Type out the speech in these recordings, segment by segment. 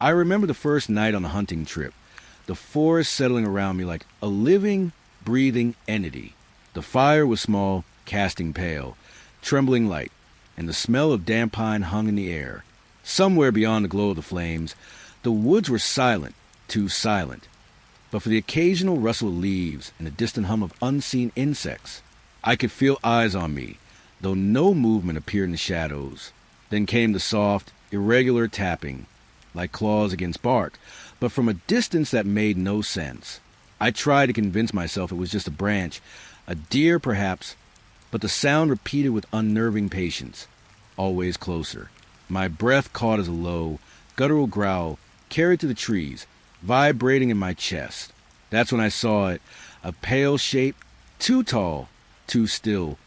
I remember the first night on the hunting trip, the forest settling around me like a living, breathing entity. The fire was small, casting pale, trembling light, and the smell of damp pine hung in the air. Somewhere beyond the glow of the flames, the woods were silent, too silent. But for the occasional rustle of leaves and the distant hum of unseen insects, I could feel eyes on me, though no movement appeared in the shadows. Then came the soft, irregular tapping, like claws against bark, but from a distance that made no sense. I tried to convince myself it was just a branch, a deer perhaps, but the sound repeated with unnerving patience, always closer. My breath caught as a low, guttural growl carried to the trees, vibrating in my chest. That's when I saw it, a pale shape, too tall, too still,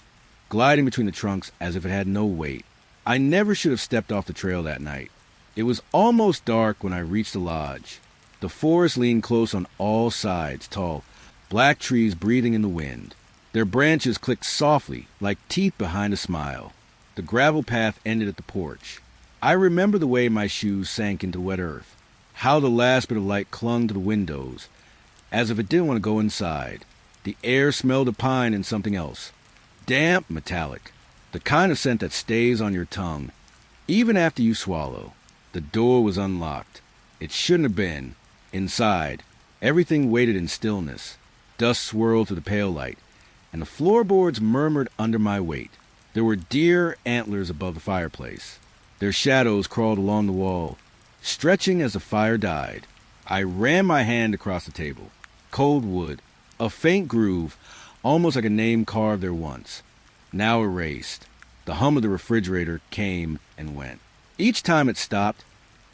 gliding between the trunks as if it had no weight. I never should have stepped off the trail that night. It was almost dark when I reached the lodge. The forest leaned close on all sides, tall, black trees breathing in the wind. Their branches clicked softly, like teeth behind a smile. The gravel path ended at the porch. I remember the way my shoes sank into wet earth, how the last bit of light clung to the windows, as if it didn't want to go inside. The air smelled of pine and something else. Damp, metallic. The kind of scent that stays on your tongue, even after you swallow. The door was unlocked. It shouldn't have been. Inside, everything waited in stillness. Dust swirled through the pale light, and the floorboards murmured under my weight. There were deer antlers above the fireplace. Their shadows crawled along the wall, stretching as the fire died. I ran my hand across the table. Cold wood, a faint groove, almost like a name carved there once, now erased. The hum of the refrigerator came and went. Each time it stopped,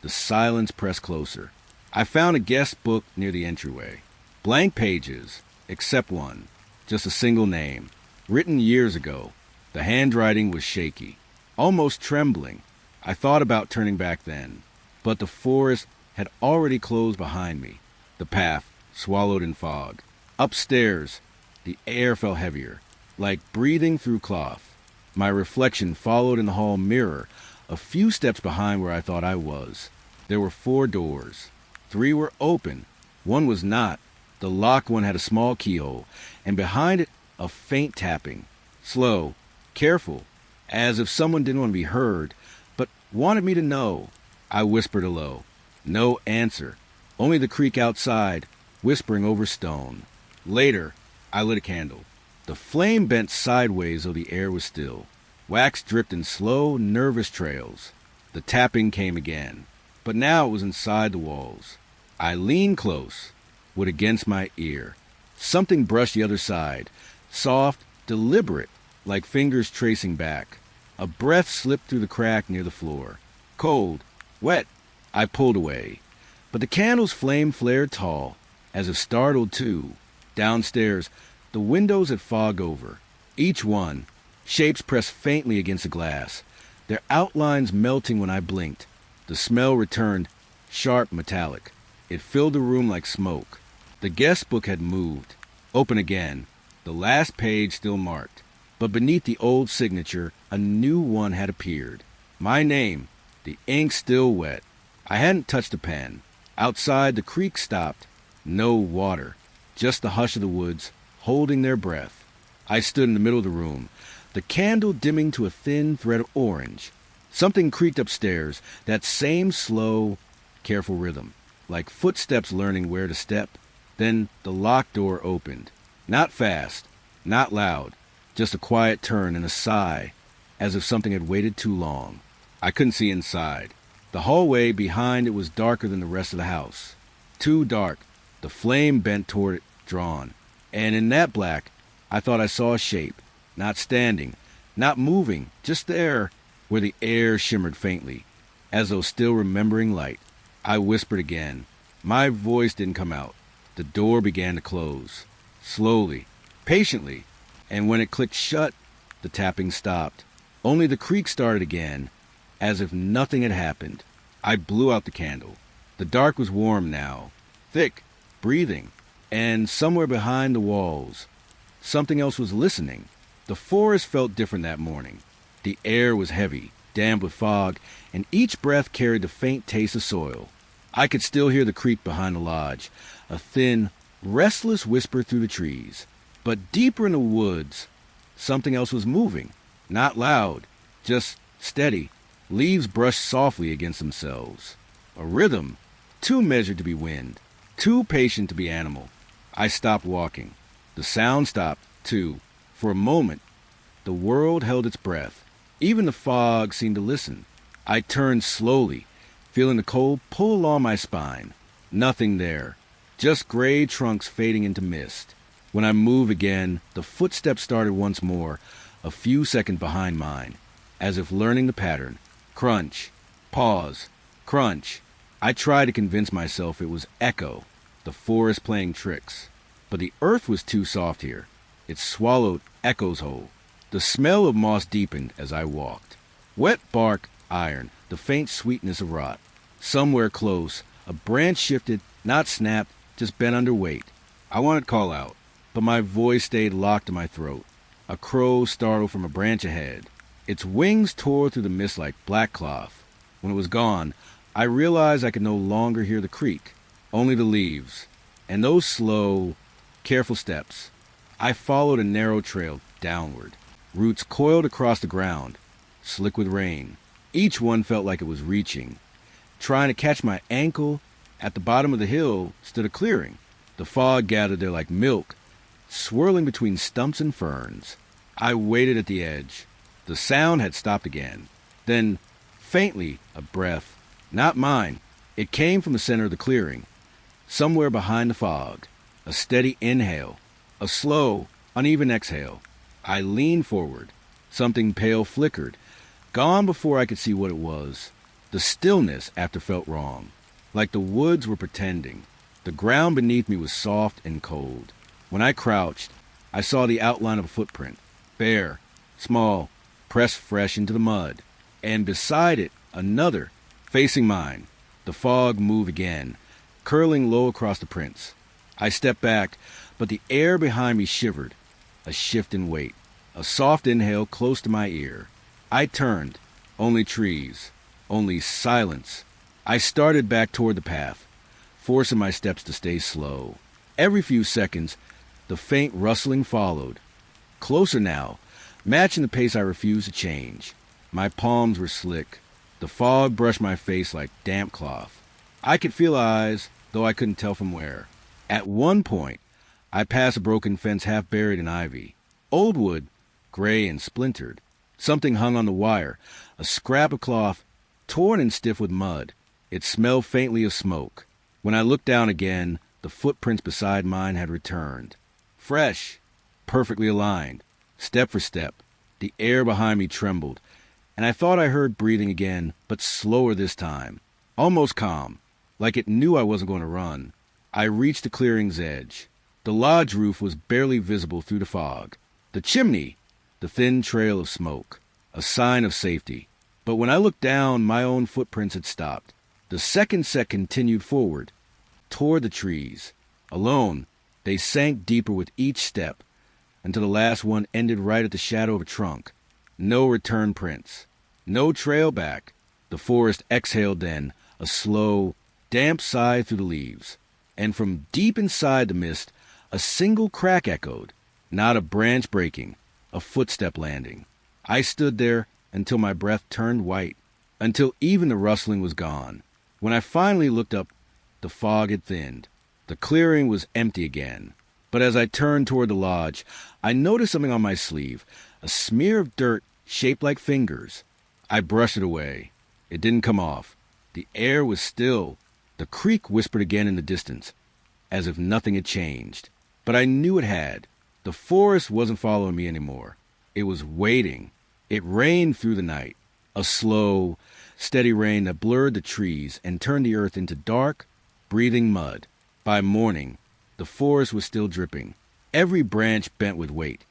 the silence pressed closer. I found a guest book near the entryway. Blank pages, except one. Just a single name. Written years ago. The handwriting was shaky, almost trembling. I thought about turning back then, but the forest had already closed behind me. The path, swallowed in fog. Upstairs, the air felt heavier, like breathing through cloth. My reflection followed in the hall mirror, a few steps behind where I thought I was. There were 4 doors. 3 were open. One was not. The locked one had a small keyhole, and behind it a faint tapping. Slow, careful, as if someone didn't want to be heard, but wanted me to know. I whispered low. No answer. Only the creek outside, whispering over stone. Later, I lit a candle. The flame bent sideways though the air was still. Wax dripped in slow, nervous trails. The tapping came again, but now it was inside the walls. I leaned close, wood against my ear. Something brushed the other side, soft, deliberate, like fingers tracing back. A breath slipped through the crack near the floor. Cold, wet. I pulled away, but the candle's flame flared tall, as if startled too. Downstairs, the windows had fogged over, each one. Shapes pressed faintly against the glass, their outlines melting when I blinked. The smell returned, sharp, metallic. It filled the room like smoke. The guest book had moved, open again, the last page still marked. But beneath the old signature, a new one had appeared. My name, the ink still wet. I hadn't touched the pen. Outside, the creek stopped. No water, just the hush of the woods, holding their breath. I stood in the middle of the room, the candle dimming to a thin thread of orange. Something creaked upstairs, that same slow, careful rhythm, like footsteps learning where to step. Then the locked door opened. Not fast, not loud, just a quiet turn and a sigh, as if something had waited too long. I couldn't see inside. The hallway behind it was darker than the rest of the house. Too dark, the flame bent toward it, drawn. And in that black, I thought I saw a shape, not standing, not moving, just there, where the air shimmered faintly, as though still remembering light. I whispered again. My voice didn't come out. The door began to close, slowly, patiently, and when it clicked shut, the tapping stopped. Only the creak started again, as if nothing had happened. I blew out the candle. The dark was warm now, thick, breathing, and somewhere behind the walls, something else was listening. The forest felt different that morning. The air was heavy, damp with fog, and each breath carried the faint taste of soil. I could still hear the creak behind the lodge, a thin, restless whisper through the trees. But deeper in the woods, something else was moving. Not loud, just steady. Leaves brushed softly against themselves. A rhythm, too measured to be wind, too patient to be animal. I stopped walking. The sound stopped, too. For a moment, the world held its breath. Even the fog seemed to listen. I turned slowly, feeling the cold pull along my spine. Nothing there, just gray trunks fading into mist. When I moved again, the footsteps started once more, a few seconds behind mine, as if learning the pattern. Crunch, pause, crunch. I tried to convince myself it was echo, the forest playing tricks. But the earth was too soft here. It swallowed echoes whole. The smell of moss deepened as I walked. Wet bark, iron, the faint sweetness of rot. Somewhere close, a branch shifted, not snapped, just bent under weight. I wanted to call out, but my voice stayed locked in my throat. A crow startled from a branch ahead. Its wings tore through the mist like black cloth. When it was gone, I realized I could no longer hear the creak, only the leaves, and those slow, careful steps. I followed a narrow trail downward. Roots coiled across the ground, slick with rain. Each one felt like it was reaching, trying to catch my ankle. At the bottom of the hill stood a clearing. The fog gathered there like milk, swirling between stumps and ferns. I waited at the edge. The sound had stopped again. Then, faintly, a breath. Not mine. It came from the center of the clearing, somewhere behind the fog. A steady inhale, a slow, uneven exhale. I leaned forward. Something pale flickered, gone before I could see what it was. The stillness after felt wrong, like the woods were pretending. The ground beneath me was soft and cold. When I crouched, I saw the outline of a footprint, bare, small, pressed fresh into the mud, and beside it, another, facing mine. The fog moved again, curling low across the prints. I stepped back, but the air behind me shivered. A shift in weight, a soft inhale close to my ear. I turned. Only trees, only silence. I started back toward the path, forcing my steps to stay slow. Every few seconds, the faint rustling followed. Closer now, matching the pace I refused to change. My palms were slick. The fog brushed my face like damp cloth. I could feel eyes, though I couldn't tell from where. At one point, I passed a broken fence half buried in ivy. Old wood, gray and splintered. Something hung on the wire, a scrap of cloth, torn and stiff with mud. It smelled faintly of smoke. When I looked down again, the footprints beside mine had returned. Fresh, perfectly aligned, step for step. The air behind me trembled, and I thought I heard breathing again, but slower this time. Almost calm, like it knew I wasn't going to run. I reached the clearing's edge. The lodge roof was barely visible through the fog. The chimney, the thin trail of smoke, a sign of safety. But when I looked down, my own footprints had stopped. The second set continued forward, toward the trees. Alone, they sank deeper with each step, until the last one ended right at the shadow of a trunk. No return prints, no trail back. The forest exhaled then, a slow, damp sigh through the leaves. And from deep inside the mist, a single crack echoed, not a branch breaking, a footstep landing. I stood there until my breath turned white, until even the rustling was gone. When I finally looked up, the fog had thinned. The clearing was empty again. But as I turned toward the lodge, I noticed something on my sleeve, a smear of dirt shaped like fingers. I brushed it away. It didn't come off. The air was still. The creek whispered again in the distance, as if nothing had changed. But I knew it had. The forest wasn't following me anymore. It was waiting. It rained through the night, a slow, steady rain that blurred the trees and turned the earth into dark, breathing mud. By morning, the forest was still dripping, every branch bent with weight,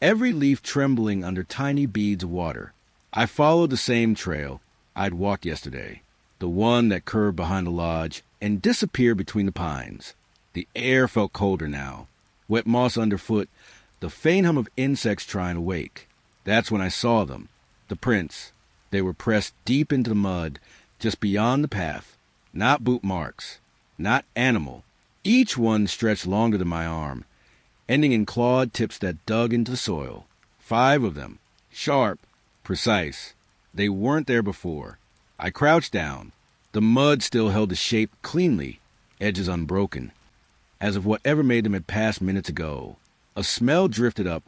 every leaf trembling under tiny beads of water. I followed the same trail I'd walked yesterday, the one that curved behind the lodge and disappeared between the pines. The air felt colder now, wet moss underfoot, the faint hum of insects trying to wake. That's when I saw them, the prints. They were pressed deep into the mud, just beyond the path. Not boot marks. Not animal. Each one stretched longer than my arm, ending in clawed tips that dug into the soil. 5 of them. Sharp. Precise. They weren't there before. I crouched down. The mud still held the shape cleanly, edges unbroken, as if whatever made them had passed minutes ago. A smell drifted up,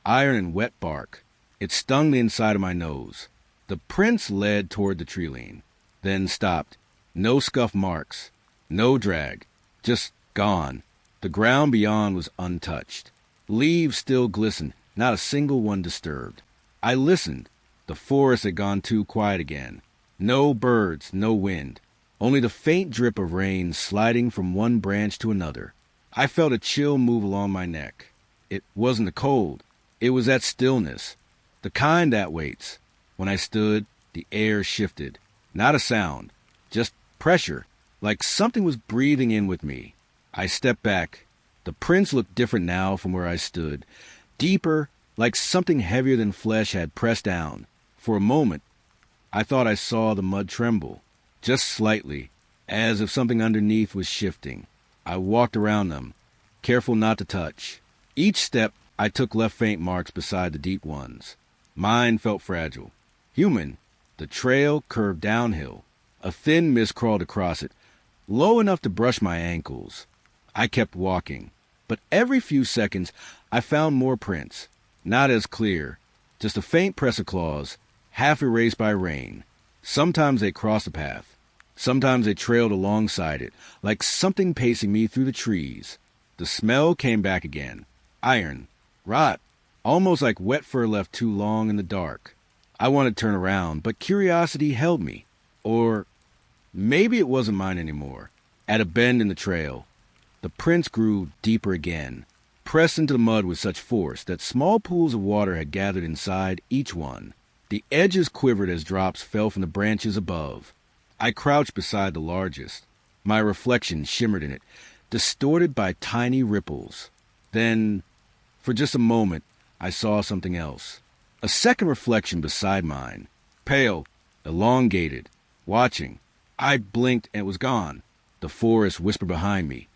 iron and wet bark. It stung the inside of my nose. The prints led toward the tree-line, then stopped. No scuff marks, no drag, just gone. The ground beyond was untouched. Leaves still glistened, not a single one disturbed. I listened. The forest had gone too quiet again. No birds, no wind. Only the faint drip of rain sliding from one branch to another. I felt a chill move along my neck. It wasn't the cold. It was that stillness. The kind that waits. When I stood, the air shifted. Not a sound. Just pressure. Like something was breathing in with me. I stepped back. The prints looked different now from where I stood. Deeper, like something heavier than flesh had pressed down. For a moment, I thought I saw the mud tremble. Just slightly, as if something underneath was shifting. I walked around them, careful not to touch. Each step I took left faint marks beside the deep ones. Mine felt fragile. Human. The trail curved downhill. A thin mist crawled across it, low enough to brush my ankles. I kept walking, but every few seconds I found more prints. Not as clear, just a faint press of claws, half erased by rain. Sometimes they crossed the path. Sometimes they trailed alongside it, like something pacing me through the trees. The smell came back again. Iron. Rot. Almost like wet fur left too long in the dark. I wanted to turn around, but curiosity held me. Or maybe it wasn't mine anymore. At a bend in the trail, the prints grew deeper again, pressed into the mud with such force that small pools of water had gathered inside each one. The edges quivered as drops fell from the branches above. I crouched beside the largest. My reflection shimmered in it, distorted by tiny ripples. Then, for just a moment, I saw something else. A second reflection beside mine. Pale, elongated, watching. I blinked and it was gone. The forest whispered behind me.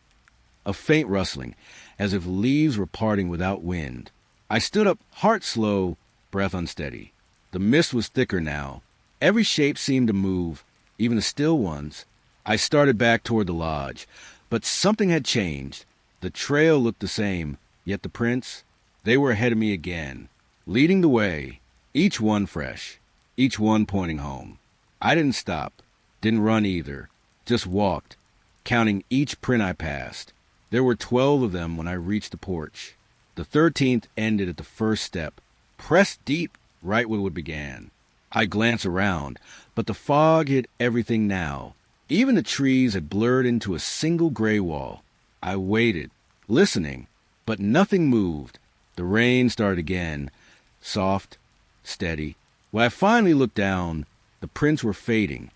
A faint rustling, as if leaves were parting without wind. I stood up, heart slow, breath unsteady. The mist was thicker now. Every shape seemed to move, even the still ones. I started back toward the lodge, but something had changed. The trail looked the same, yet the prints, they were ahead of me again, leading the way, each one fresh, each one pointing home. I didn't stop, didn't run either, just walked, counting each print I passed. There were 12 of them when I reached the porch. The 13th ended at the first step, pressed deep right where it began. I glanced around, but the fog hid everything now. Even the trees had blurred into a single gray wall. I waited, listening, but nothing moved. The rain started again, soft, steady. When I finally looked down, the prints were fading,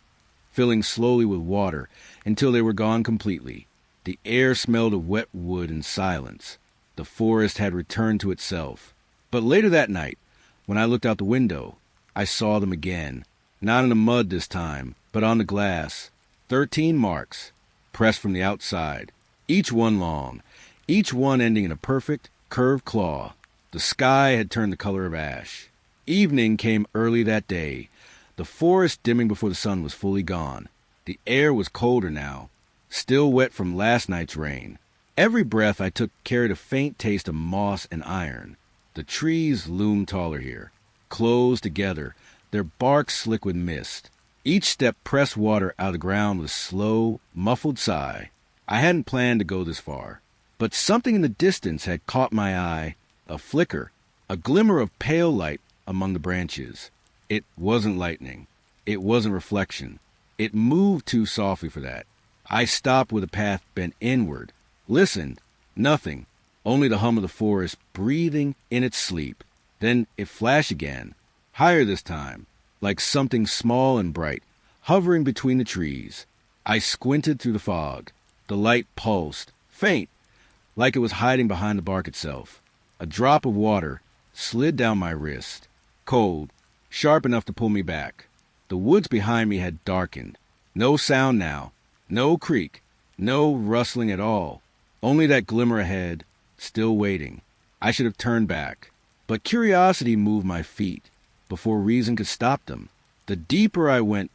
filling slowly with water until they were gone completely. The air smelled of wet wood and silence. The forest had returned to itself. But later that night, when I looked out the window, I saw them again. Not in the mud this time, but on the glass. 13 marks, pressed from the outside. Each one long, each one ending in a perfect, curved claw. The sky had turned the color of ash. Evening came early that day, the forest dimming before the sun was fully gone. The air was colder now, still wet from last night's rain. Every breath I took carried a faint taste of moss and iron. The trees loomed taller here, close together, their bark slick with mist. Each step pressed water out of the ground with a slow, muffled sigh. I hadn't planned to go this far, but something in the distance had caught my eye, a flicker, a glimmer of pale light among the branches. It wasn't lightning. It wasn't reflection. It moved too softly for that. I stopped with the path bent inward, listened. Nothing, only the hum of the forest breathing in its sleep. Then it flashed again, higher this time, like something small and bright, hovering between the trees. I squinted through the fog. The light pulsed, faint, like it was hiding behind the bark itself. A drop of water slid down my wrist, cold, sharp enough to pull me back. The woods behind me had darkened. No sound now, No creak, no rustling at all. Only that glimmer ahead, still waiting. I should have turned back. But curiosity moved my feet before reason could stop them. The deeper I went,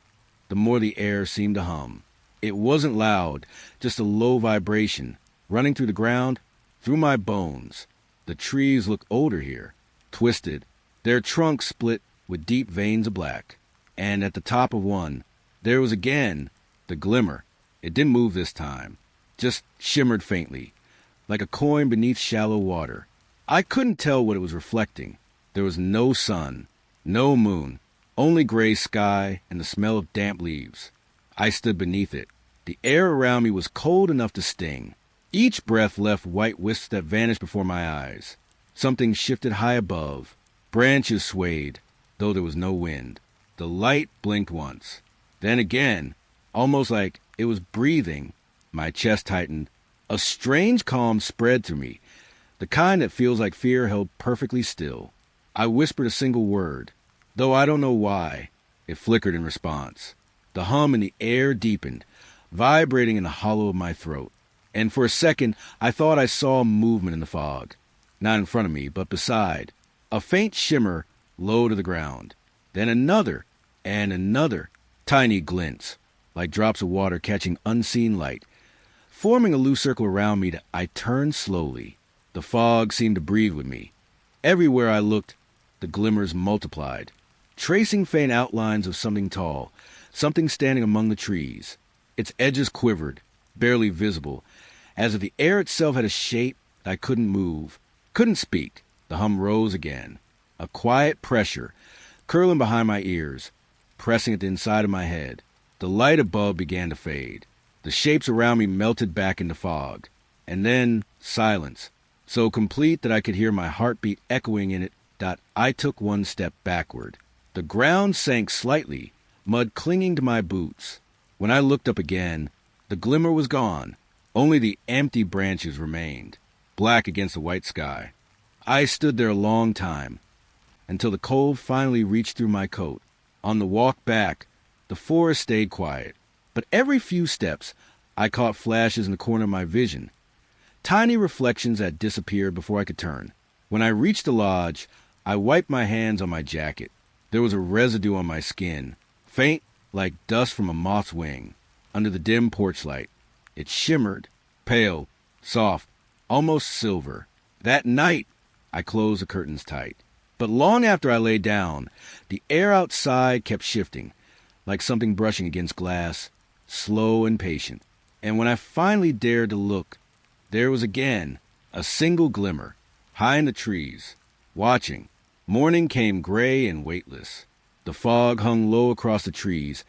the more the air seemed to hum. It wasn't loud, just a low vibration, running through the ground, through my bones. The trees look older here, twisted, their trunks split with deep veins of black. And at the top of one, there was again the glimmer. It didn't move this time, just shimmered faintly, like a coin beneath shallow water. I couldn't tell what it was reflecting. There was no sun, no moon, only gray sky and the smell of damp leaves. I stood beneath it. The air around me was cold enough to sting. Each breath left white wisps that vanished before my eyes. Something shifted high above. Branches swayed, though there was no wind. The light blinked once. Then again, almost like it was breathing. My chest tightened. A strange calm spread through me, the kind that feels like fear held perfectly still. I whispered a single word, though I don't know why. It flickered in response. The hum in the air deepened, vibrating in the hollow of my throat. And for a second, I thought I saw movement in the fog. Not in front of me, but beside. A faint shimmer low to the ground. Then another, and another. Tiny glints, like drops of water catching unseen light. Forming a loose circle around me, I turned slowly. The fog seemed to breathe with me. Everywhere I looked, the glimmers multiplied, tracing faint outlines of something tall, something standing among the trees. Its edges quivered, barely visible, as if the air itself had a shape I couldn't move, couldn't speak. The hum rose again, a quiet pressure, curling behind my ears, pressing at the inside of my head. The light above began to fade. The shapes around me melted back into fog. And then silence, so complete that I could hear my heartbeat echoing in it. I took one step backward. The ground sank slightly, mud clinging to my boots. When I looked up again, the glimmer was gone. Only the empty branches remained, black against the white sky. I stood there a long time, until the cold finally reached through my coat. On the walk back, the forest stayed quiet, but every few steps, I caught flashes in the corner of my vision, tiny reflections that disappeared before I could turn. When I reached the lodge, I wiped my hands on my jacket. There was a residue on my skin, faint like dust from a moth's wing, under the dim porch light. It shimmered, pale, soft, almost silver. That night, I closed the curtains tight. But long after I lay down, the air outside kept shifting, like something brushing against glass, slow and patient. And when I finally dared to look, there was again a single glimmer, high in the trees, watching. Morning came gray and weightless. The fog hung low across the trees,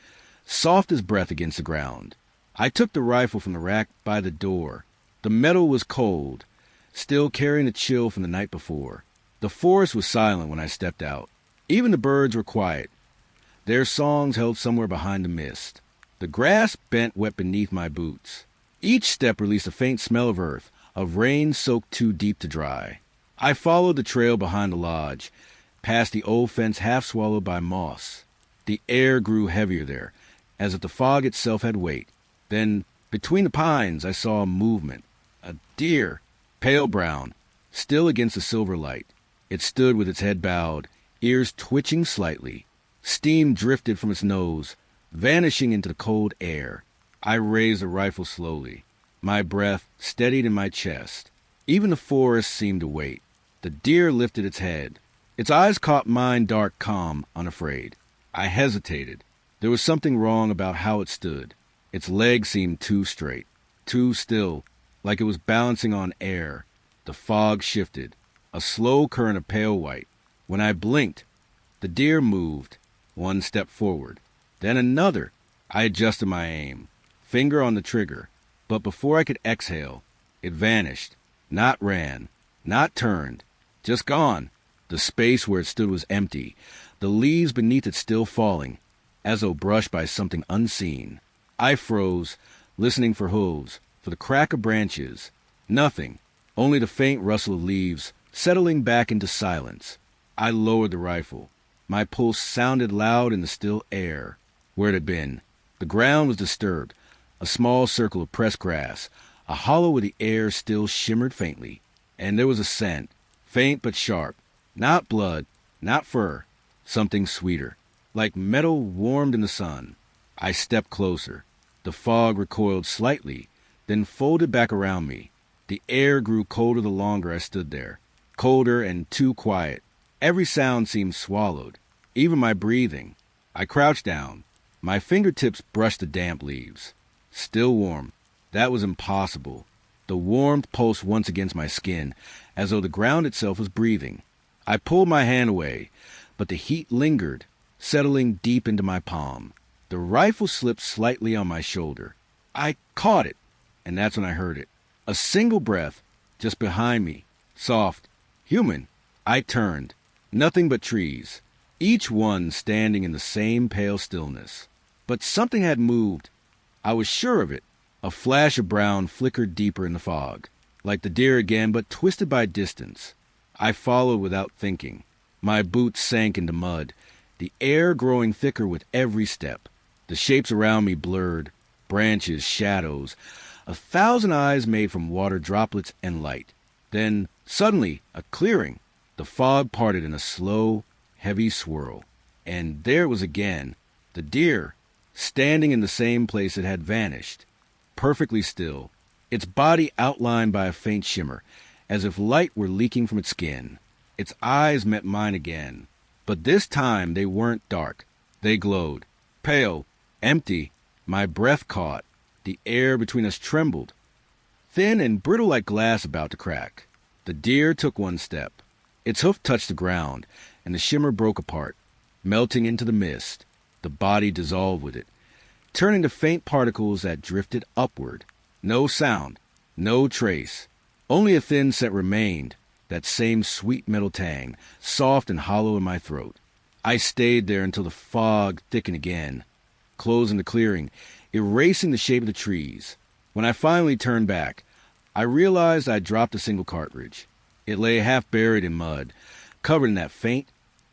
soft as breath against the ground. I took the rifle from the rack by the door. The metal was cold, still carrying the chill from the night before. The forest was silent when I stepped out. Even the birds were quiet, their songs held somewhere behind the mist. The grass bent wet beneath my boots. Each step released a faint smell of earth, of rain soaked too deep to dry. I followed the trail behind the lodge, past the old fence half swallowed by moss. The air grew heavier there, as if the fog itself had weight. Then, between the pines, I saw a movement. A deer, pale brown, still against the silver light. It stood with its head bowed, ears twitching slightly. Steam drifted from its nose, vanishing into the cold air. I raised the rifle slowly. My breath steadied in my chest. Even the forest seemed to wait. The deer lifted its head. Its eyes caught mine, dark, calm, unafraid. I hesitated. There was something wrong about how it stood. Its legs seemed too straight, too still, like it was balancing on air. The fog shifted, a slow current of pale white. When I blinked, the deer moved, one step forward, then another. I adjusted my aim, finger on the trigger, but before I could exhale, it vanished, not ran, not turned, just gone. The space where it stood was empty, the leaves beneath it still falling, as though brushed by something unseen. I froze, listening for hooves, for the crack of branches. Nothing, only the faint rustle of leaves, settling back into silence. I lowered the rifle. My pulse sounded loud in the still air. Where it had been, the ground was disturbed, A small circle of pressed grass, a hollow where the air still shimmered faintly, and there was a scent, faint but sharp, not blood, not fur, something sweeter, like metal warmed in the sun. I stepped closer. The fog recoiled slightly, then folded back around me. The air grew colder the longer I stood there, colder and too quiet. Every sound seemed swallowed, even my breathing. I crouched down. My fingertips brushed the damp leaves. Still warm. That was impossible. The warmth pulsed once against my skin, as though the ground itself was breathing. I pulled my hand away, but the heat lingered, settling deep into my palm. The rifle slipped slightly on my shoulder. I caught it, and that's when I heard it. A single breath, just behind me, soft, human. I turned. Nothing but trees, each one standing in the same pale stillness. But something had moved. I was sure of it. A flash of brown flickered deeper in the fog, like the deer again, but twisted by distance. I followed without thinking. My boots sank into mud, the air growing thicker with every step. The shapes around me blurred, branches, shadows, 1,000 eyes made from water droplets and light. Then, suddenly, a clearing. The fog parted in a slow, heavy swirl. And there it was again, the deer, standing in the same place it had vanished, perfectly still, its body outlined by a faint shimmer, as if light were leaking from its skin. Its eyes met mine again, but this time they weren't dark. They glowed, pale, empty. My breath caught. The air between us trembled, thin and brittle like glass about to crack. The deer took one step. Its hoof touched the ground, and the shimmer broke apart, melting into the mist. The body dissolved with it, turning to faint particles that drifted upward. No sound, no trace. Only a thin scent remained, that same sweet metal tang, soft and hollow in my throat. I stayed there until the fog thickened again, closing the clearing, erasing the shape of the trees. When I finally turned back, I realized I'd dropped a single cartridge. It lay half buried in mud, covered in that faint,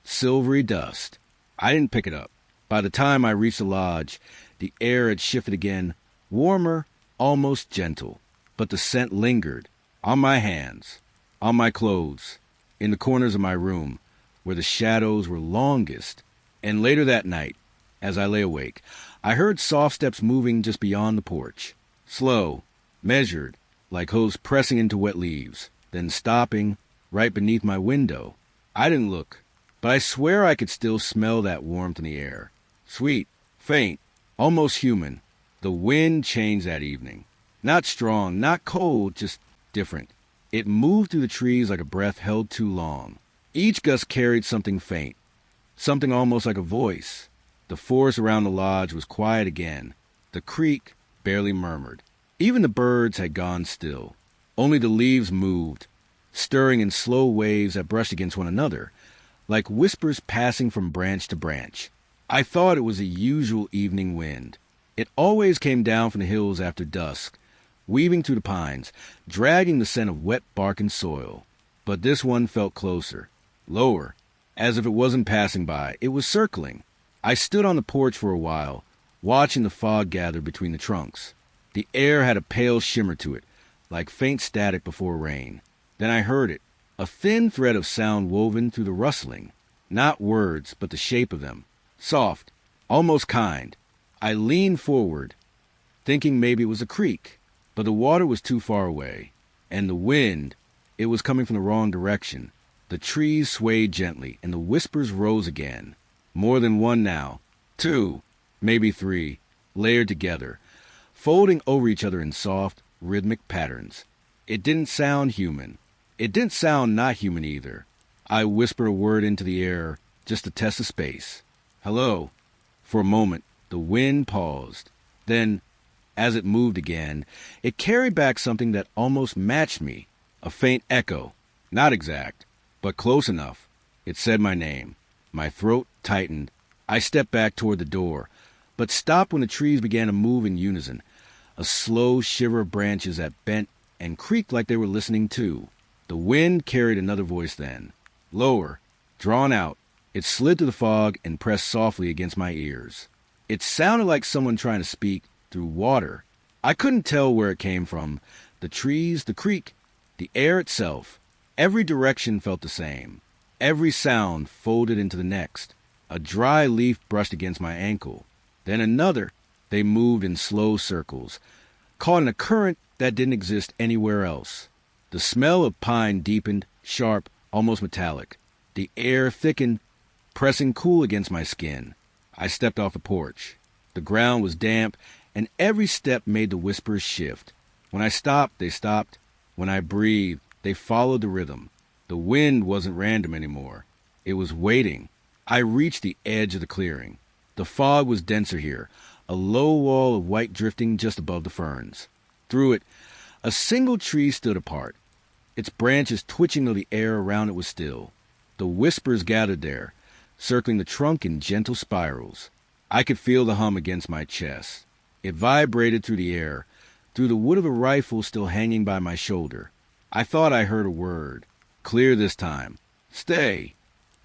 silvery dust. I didn't pick it up. By the time I reached the lodge, the air had shifted again, warmer, almost gentle. But the scent lingered, on my hands, on my clothes, in the corners of my room, where the shadows were longest. And later that night, as I lay awake, I heard soft steps moving just beyond the porch. Slow, measured, like hooves pressing into wet leaves, then stopping right beneath my window. I didn't look, but I swear I could still smell that warmth in the air. Sweet, faint, almost human. The wind changed that evening. Not strong, not cold, just different. It moved through the trees like a breath held too long. Each gust carried something faint, something almost like a voice. The forest around the lodge was quiet again. The creek barely murmured. Even the birds had gone still. Only the leaves moved, stirring in slow waves that brushed against one another, like whispers passing from branch to branch. I thought it was the usual evening wind. It always came down from the hills after dusk, weaving through the pines, dragging the scent of wet bark and soil. But this one felt closer, lower, as if it wasn't passing by. It was circling. I stood on the porch for a while, watching the fog gather between the trunks. The air had a pale shimmer to it, like faint static before rain. Then I heard it, a thin thread of sound woven through the rustling. Not words, but the shape of them. Soft, almost kind. I leaned forward, thinking maybe it was a creek, but the water was too far away. And the wind, it was coming from the wrong direction. The trees swayed gently, and the whispers rose again. More than one now. 2, maybe 3, layered together, folding over each other in soft, rhythmic patterns. It didn't sound human. It didn't sound not human either. I whispered a word into the air, just to test the space. Hello. For a moment, the wind paused. Then, as it moved again, it carried back something that almost matched me. A faint echo. Not exact, but close enough. It said my name. My throat tightened. I stepped back toward the door, but stopped when the trees began to move in unison. A slow shiver of branches that bent and creaked like they were listening too. The wind carried another voice then. Lower, drawn out. It slid through the fog and pressed softly against my ears. It sounded like someone trying to speak through water, I couldn't tell where it came from. The trees, the creek, the air itself. Every direction felt the same. Every sound folded into the next. A dry leaf brushed against my ankle. Then another. They moved in slow circles, caught in a current that didn't exist anywhere else. The smell of pine deepened, sharp, almost metallic. The air thickened, pressing cool against my skin. I stepped off the porch. The ground was damp, and every step made the whispers shift. When I stopped, they stopped. When I breathed, they followed the rhythm. The wind wasn't random anymore. It was waiting. I reached the edge of the clearing. The fog was denser here, a low wall of white drifting just above the ferns. Through it, a single tree stood apart, its branches twitching though the air around it was still. The whispers gathered there, circling the trunk in gentle spirals. I could feel the hum against my chest. It vibrated through the air, through the wood of a rifle still hanging by my shoulder. I thought I heard a word. Clear this time. Stay.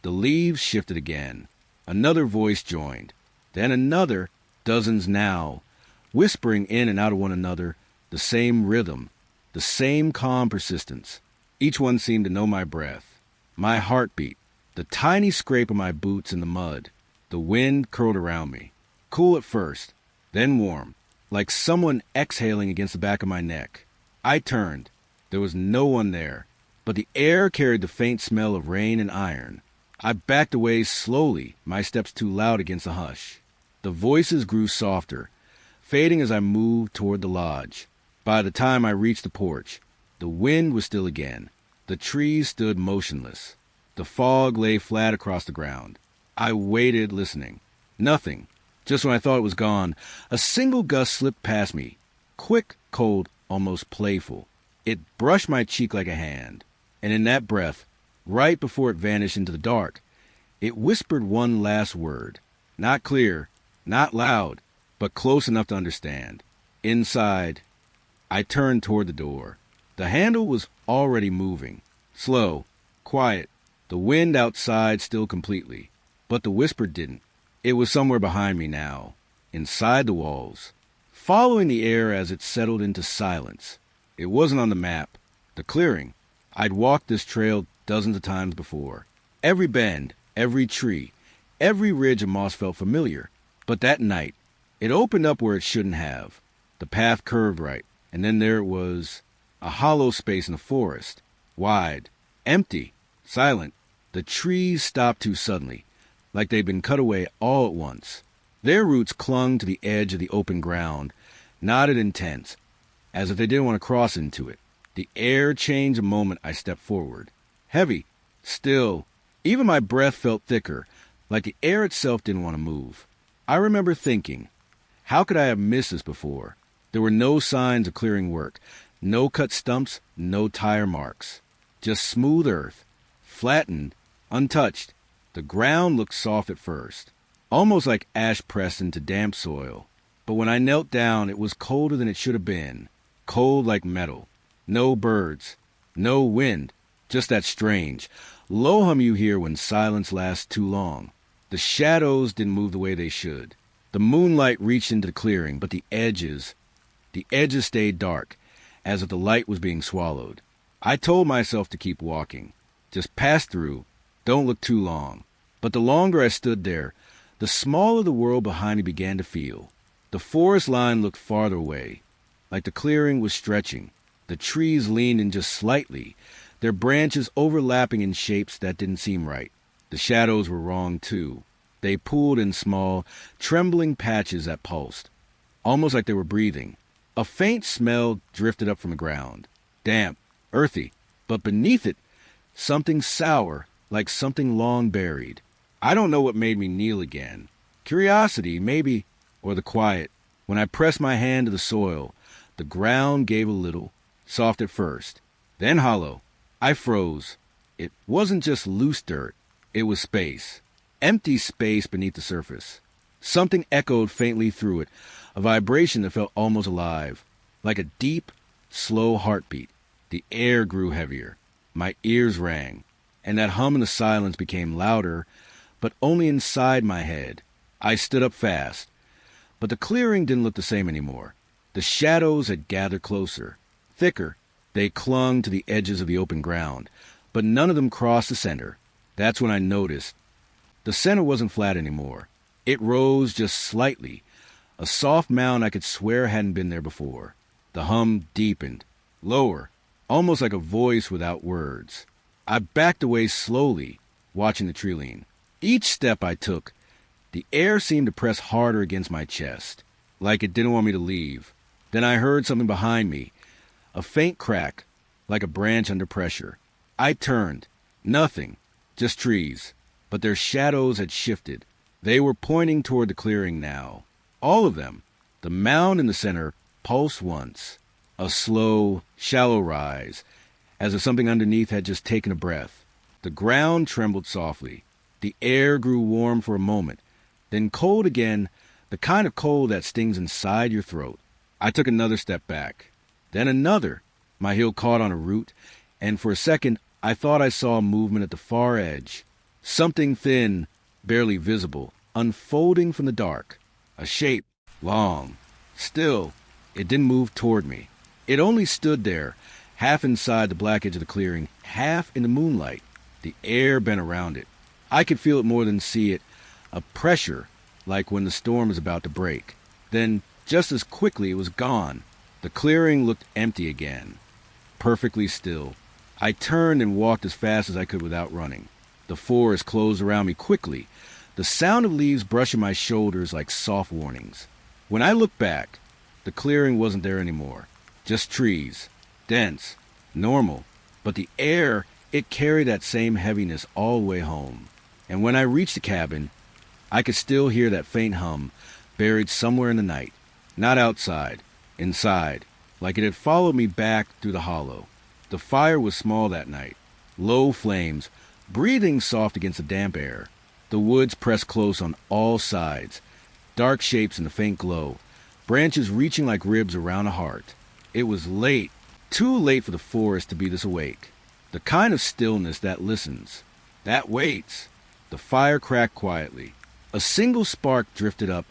The leaves shifted again. Another voice joined. Then another, dozens now, whispering in and out of one another, the same rhythm, the same calm persistence. Each one seemed to know my breath, my heartbeat, the tiny scrape of my boots in the mud. The wind curled around me, cool at first, then warm, like someone exhaling against the back of my neck. I turned. There was no one there, but the air carried the faint smell of rain and iron. I backed away slowly, my steps too loud against the hush. The voices grew softer, fading as I moved toward the lodge. By the time I reached the porch, the wind was still again. The trees stood motionless. The fog lay flat across the ground. I waited, listening. Nothing. Just when I thought it was gone, a single gust slipped past me. Quick, cold, almost playful. It brushed my cheek like a hand. And in that breath, right before it vanished into the dark, it whispered one last word. Not clear, not loud, but close enough to understand. Inside, I turned toward the door. The handle was already moving. Slow, quiet, the wind outside still completely. But the whisper didn't. It was somewhere behind me now, inside the walls, following the air as it settled into silence. It wasn't on the map. The clearing. I'd walked this trail dozens of times before. Every bend, every tree, every ridge of moss felt familiar. But that night, it opened up where it shouldn't have. The path curved right, and then there it was, a hollow space in the forest, wide, empty, silent. The trees stopped too suddenly, like they'd been cut away all at once. Their roots clung to the edge of the open ground, knotted and tense, as if they didn't want to cross into it. The air changed the moment I stepped forward. Heavy, still. Even my breath felt thicker, like the air itself didn't want to move. I remember thinking, how could I have missed this before? There were no signs of clearing work, no cut stumps, no tire marks. Just smooth earth, flattened, untouched. The ground looked soft at first, almost like ash pressed into damp soil. But when I knelt down, it was colder than it should have been, cold like metal. No birds, no wind, just that strange, low hum you hear when silence lasts too long. The shadows didn't move the way they should. The moonlight reached into the clearing, but the edges stayed dark, as if the light was being swallowed. I told myself to keep walking. Just pass through. Don't look too long. But the longer I stood there, the smaller the world behind me began to feel. The forest line looked farther away, like the clearing was stretching. The trees leaned in just slightly, their branches overlapping in shapes that didn't seem right. The shadows were wrong, too. They pooled in small, trembling patches that pulsed, almost like they were breathing. A faint smell drifted up from the ground, damp, earthy, but beneath it, something sour, like something long buried. I don't know what made me kneel again. Curiosity, maybe, or the quiet. When I pressed my hand to the soil, the ground gave a little, soft at first, then hollow. I froze. It wasn't just loose dirt. It was space. Empty space beneath the surface. Something echoed faintly through it, a vibration that felt almost alive, like a deep, slow heartbeat. The air grew heavier. My ears rang, and that hum in the silence became louder, but only inside my head. I stood up fast, but the clearing didn't look the same anymore. The shadows had gathered closer, thicker. They clung to the edges of the open ground, but none of them crossed the center. That's when I noticed. The center wasn't flat anymore. It rose just slightly, a soft mound I could swear hadn't been there before. The hum deepened, lower, almost like a voice without words. I backed away slowly, watching the tree lean. Each step I took, the air seemed to press harder against my chest, like it didn't want me to leave. Then I heard something behind me, a faint crack, like a branch under pressure. I turned. Nothing, just trees. But their shadows had shifted. They were pointing toward the clearing now. All of them. The mound in the center pulsed once. A slow, shallow rise, as if something underneath had just taken a breath. The ground trembled softly. The air grew warm for a moment, then cold again, the kind of cold that stings inside your throat. I took another step back. Then another. My heel caught on a root, and for a second I thought I saw movement at the far edge. Something thin, barely visible, unfolding from the dark. A shape, long, still. It didn't move toward me. It only stood there, half inside the black edge of the clearing, half in the moonlight. The air bent around it. I could feel it more than see it, a pressure, like when the storm is about to break. Then, just as quickly, it was gone. The clearing looked empty again, perfectly still. I turned and walked as fast as I could without running. The forest closed around me quickly, the sound of leaves brushing my shoulders like soft warnings. When I looked back, the clearing wasn't there anymore. Just trees, dense, normal. But the air, it carried that same heaviness all the way home. And when I reached the cabin, I could still hear that faint hum, buried somewhere in the night. Not outside, inside, like it had followed me back through the hollow. The fire was small that night, low flames, breathing soft against the damp air. The woods pressed close on all sides, dark shapes in the faint glow, branches reaching like ribs around a heart. It was late, too late for the forest to be this awake. The kind of stillness that listens, that waits. The fire cracked quietly. A single spark drifted up,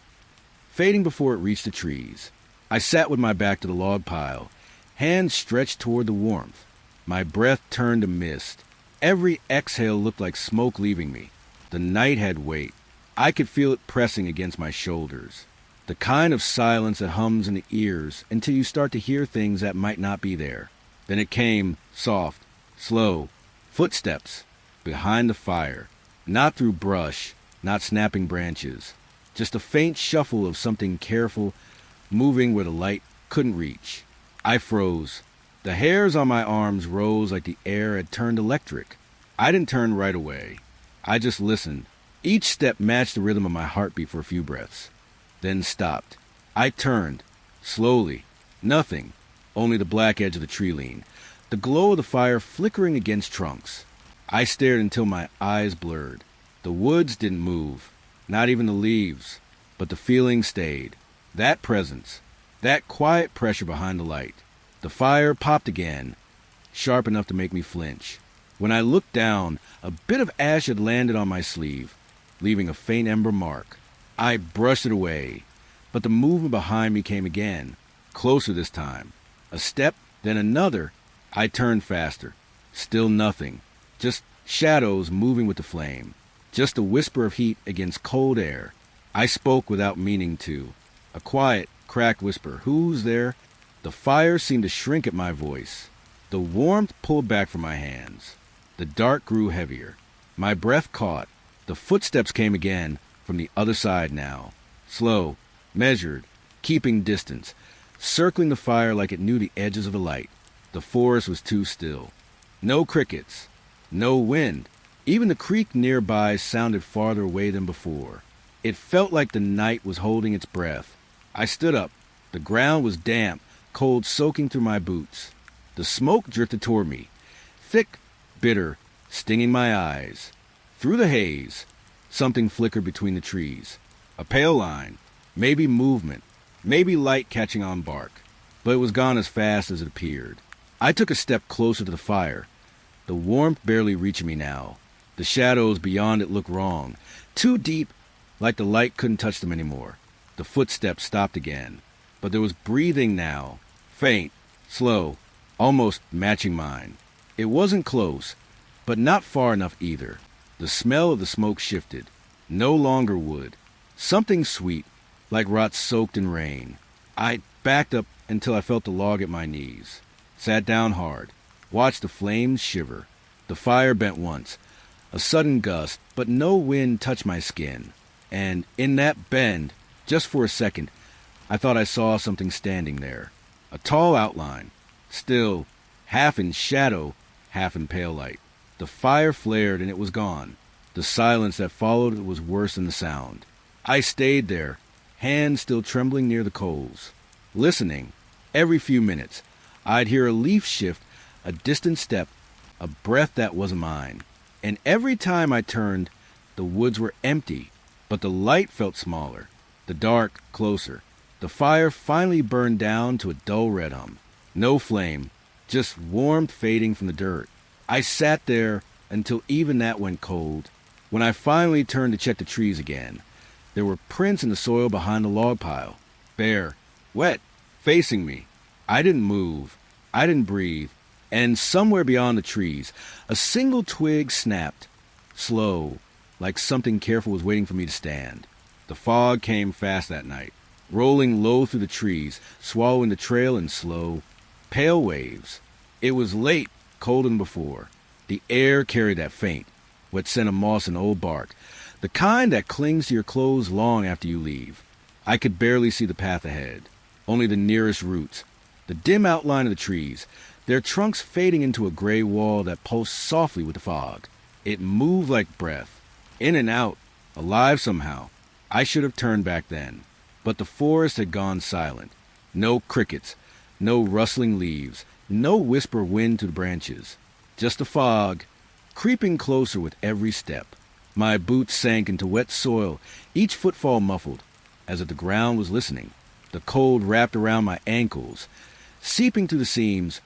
fading before it reached the trees. I sat with my back to the log pile, hands stretched toward the warmth. My breath turned to mist. Every exhale looked like smoke leaving me. The night had weight. I could feel it pressing against my shoulders. The kind of silence that hums in the ears until you start to hear things that might not be there. Then it came, soft, slow, footsteps, behind the fire, not through brush, not snapping branches, just a faint shuffle of something careful, moving where the light couldn't reach. I froze. The hairs on my arms rose like the air had turned electric. I didn't turn right away. I just listened. Each step matched the rhythm of my heartbeat for a few breaths, then stopped. I turned, slowly. Nothing, only the black edge of the tree lean, the glow of the fire flickering against trunks. I stared until my eyes blurred. The woods didn't move, not even the leaves, but the feeling stayed. That presence, that quiet pressure behind the light. The fire popped again, sharp enough to make me flinch. When I looked down, a bit of ash had landed on my sleeve, leaving a faint ember mark. I brushed it away, but the movement behind me came again, closer this time. A step, then another. I turned faster. Still nothing. Just shadows moving with the flame. Just a whisper of heat against cold air. I spoke without meaning to. A quiet, cracked whisper. Who's there? The fire seemed to shrink at my voice. The warmth pulled back from my hands. The dark grew heavier. My breath caught. The footsteps came again, from the other side now. Slow, measured, keeping distance, circling the fire like it knew the edges of the light. The forest was too still. No crickets. No wind. Even the creek nearby sounded farther away than before. It felt like the night was holding its breath. I stood up. The ground was damp, cold soaking through my boots. The smoke drifted toward me, thick, bitter, stinging my eyes. Through the haze, something flickered between the trees. A pale line, maybe movement, maybe light catching on bark. But it was gone as fast as it appeared. I took a step closer to the fire, the warmth barely reaching me now. The shadows beyond it looked wrong, too deep, like the light couldn't touch them anymore. The footsteps stopped again. but there was breathing now, faint, slow, almost matching mine. It wasn't close, but not far enough either. The smell of the smoke shifted. No longer wood. Something sweet, like rot soaked in rain. I backed up until I felt the log at my knees. Sat down hard. Watched the flames shiver. The fire bent once. A sudden gust, but no wind touched my skin. And in that bend, just for a second, I thought I saw something standing there. A tall outline. Still, half in shadow, half in pale light. The fire flared and it was gone. The silence that followed was worse than the sound. I stayed there, hands still trembling near the coals. Listening. Every few minutes, I'd hear a leaf shift, a distant step, a breath that wasn't mine. And every time I turned, the woods were empty, but the light felt smaller, the dark closer. The fire finally burned down to a dull red hum. No flame, just warmth fading from the dirt. I sat there until even that went cold. When I finally turned to check the trees again, there were prints in the soil behind the log pile. Bare, wet, facing me. I didn't move. I didn't breathe. And somewhere beyond the trees, a single twig snapped. Slow, like something careful was waiting for me to stand. The fog came fast that night, rolling low through the trees, swallowing the trail in slow, pale waves. It was late, colder than before. The air carried that faint, wet scent of moss and old bark, the kind that clings to your clothes long after you leave. I could barely see the path ahead, only the nearest roots, the dim outline of the trees, their trunks fading into a gray wall that pulsed softly with the fog. It moved like breath, in and out, alive somehow. I should have turned back then, but the forest had gone silent. No crickets, no rustling leaves, no whisper wind to the branches. Just the fog, creeping closer with every step. My boots sank into wet soil, each footfall muffled, as if the ground was listening. The cold wrapped around my ankles, seeping through the seams,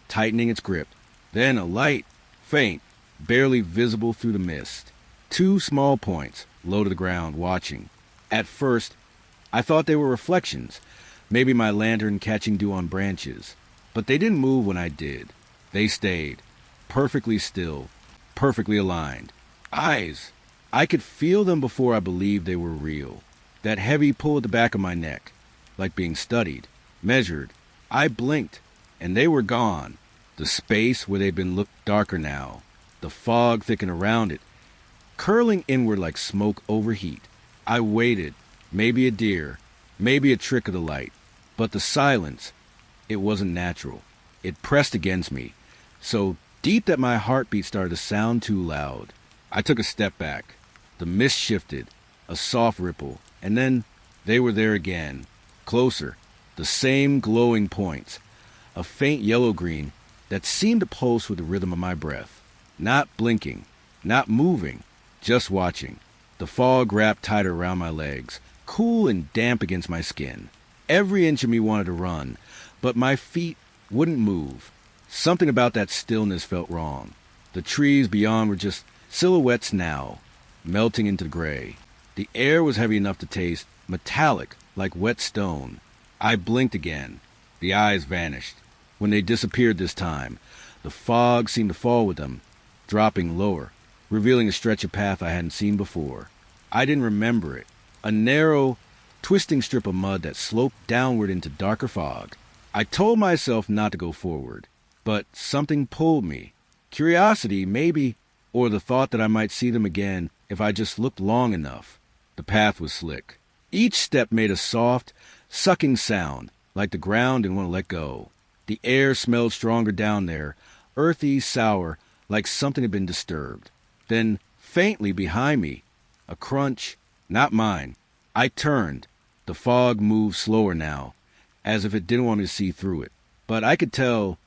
tightening its grip. Then a light, faint, barely visible through the mist. 2 small points, low to the ground, watching. At first, I thought they were reflections, maybe my lantern catching dew on branches. But they didn't move when I did. They stayed, perfectly still, perfectly aligned. Eyes. I could feel them before I believed they were real. That heavy pull at the back of my neck, like being studied, measured. I blinked, and they were gone. The space where they'd been looked darker now. The fog thickened around it, curling inward like smoke over heat. I waited. Maybe a deer, maybe a trick of the light. But the silence, it wasn't natural. It pressed against me, so deep that my heartbeat started to sound too loud. I took a step back. The mist shifted, a soft ripple, and then they were there again, closer, the same glowing points, a faint yellow-green that seemed to pulse with the rhythm of my breath. Not blinking, not moving, just watching. The fog wrapped tighter around my legs, cool and damp against my skin. Every inch of me wanted to run, but my feet wouldn't move. Something about that stillness felt wrong. The trees beyond were just silhouettes now, melting into gray. The air was heavy enough to taste metallic, like wet stone. I blinked again. The eyes vanished. When they disappeared this time, the fog seemed to fall with them, dropping lower, revealing a stretch of path I hadn't seen before. I didn't remember it. A narrow, twisting strip of mud that sloped downward into darker fog. I told myself not to go forward, but something pulled me. Curiosity, maybe, or the thought that I might see them again if I just looked long enough. The path was slick. Each step made a soft, sucking sound, like the ground didn't want to let go. The air smelled stronger down there, earthy, sour, like something had been disturbed. Then, faintly behind me, a crunch, not mine. I turned. The fog moved slower now, as if it didn't want me to see through it. But I could tell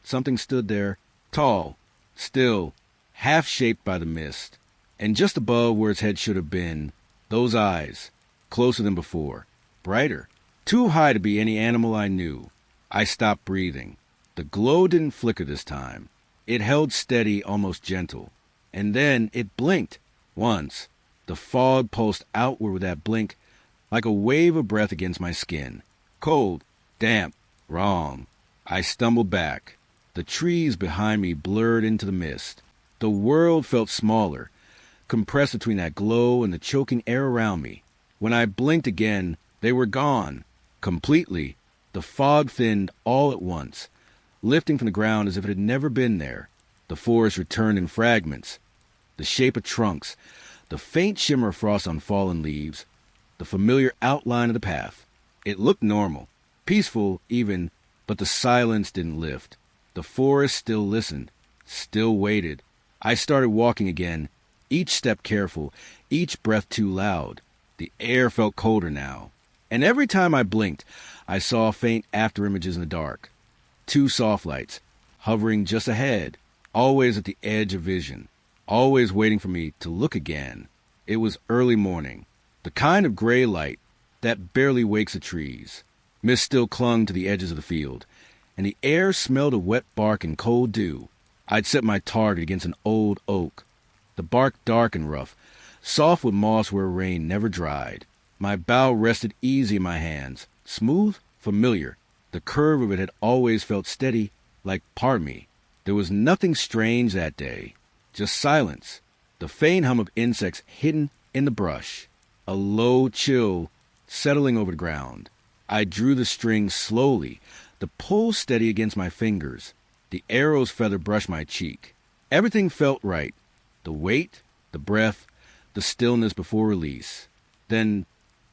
something stood there, tall, still, half-shaped by the mist. And just above where its head should have been, those eyes, closer than before, brighter, too high to be any animal I knew. I stopped breathing. The glow didn't flicker this time. It held steady, almost gentle. And then it blinked. Once. The fog pulsed outward with that blink, like a wave of breath against my skin. Cold, damp, wrong. I stumbled back. The trees behind me blurred into the mist. The world felt smaller, compressed between that glow and the choking air around me. When I blinked again, they were gone. Completely. The fog thinned all at once, lifting from the ground as if it had never been there. The forest returned in fragments. The shape of trunks, the faint shimmer of frost on fallen leaves, the familiar outline of the path. It looked normal, peaceful even, but the silence didn't lift. The forest still listened, still waited. I started walking again, each step careful, each breath too loud. The air felt colder now. And every time I blinked, I saw faint afterimages in the dark. 2 soft lights, hovering just ahead, always at the edge of vision, always waiting for me to look again. It was early morning, the kind of gray light that barely wakes the trees. Mist still clung to the edges of the field, and the air smelled of wet bark and cold dew. I'd set my target against an old oak, the bark dark and rough, soft with moss where rain never dried. My bough rested easy in my hands, smooth, familiar. The curve of it had always felt steady, like part of me. There was nothing strange that day, just silence, the faint hum of insects hidden in the brush, a low chill settling over the ground. I drew the string slowly, the pull steady against my fingers. The arrow's feather brushed my cheek. Everything felt right. The weight, the breath, the stillness before release. Then,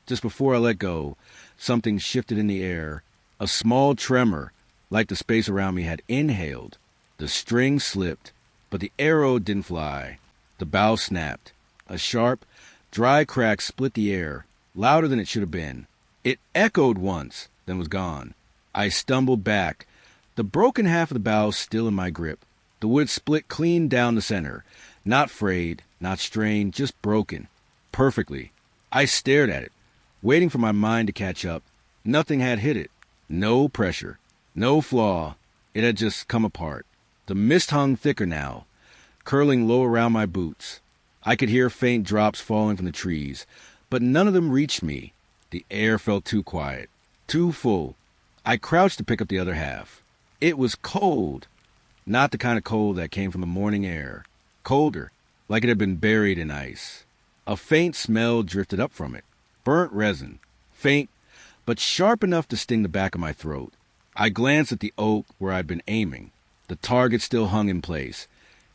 just before I let go, something shifted in the air. A small tremor, like the space around me had inhaled. The string slipped, but the arrow didn't fly. The bow snapped. A sharp, dry crack split the air, louder than it should have been. It echoed once, then was gone. I stumbled back, the broken half of the bough still in my grip. The wood split clean down the center, not frayed, not strained, just broken. Perfectly. I stared at it, waiting for my mind to catch up. Nothing had hit it. No pressure. No flaw. It had just come apart. The mist hung thicker now, curling low around my boots. I could hear faint drops falling from the trees, but none of them reached me. The air felt too quiet, too full. I crouched to pick up the other half. It was cold. Not the kind of cold that came from the morning air. Colder, like it had been buried in ice. A faint smell drifted up from it. Burnt resin. Faint, but sharp enough to sting the back of my throat. I glanced at the oak where I'd been aiming. The target still hung in place.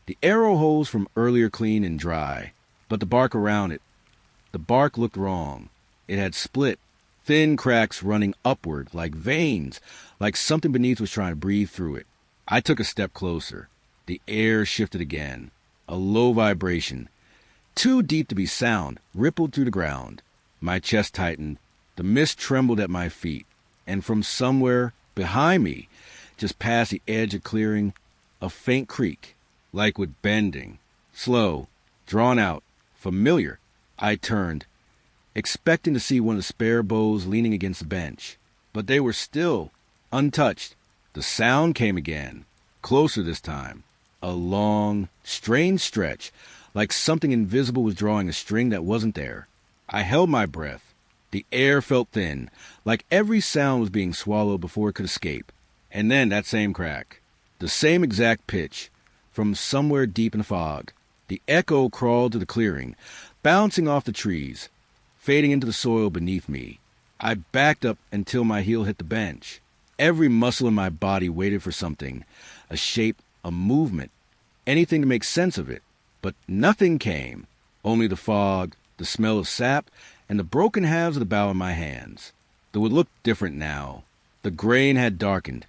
The arrow holes from earlier clean and dry, but the bark around it, the bark looked wrong. It had split, thin cracks running upward like veins, like something beneath was trying to breathe through it. I took a step closer. The air shifted again. A low vibration, too deep to be sound, rippled through the ground. My chest tightened. The mist trembled at my feet, and from somewhere behind me, just past the edge of clearing, a faint creak, like with bending, slow, drawn out, familiar. I turned, expecting to see one of the spare bows leaning against the bench, but they were still, untouched. The sound came again, closer this time, a long, strange stretch, like something invisible was drawing a string that wasn't there. I held my breath. The air felt thin, like every sound was being swallowed before it could escape. And then that same crack, the same exact pitch, from somewhere deep in the fog. The echo crawled to the clearing, bouncing off the trees, fading into the soil beneath me. I backed up until my heel hit the bench. Every muscle in my body waited for something, a shape, a movement, anything to make sense of it. But nothing came, only the fog, the smell of sap, and the broken halves of the bough in my hands. The wood looked different now. The grain had darkened,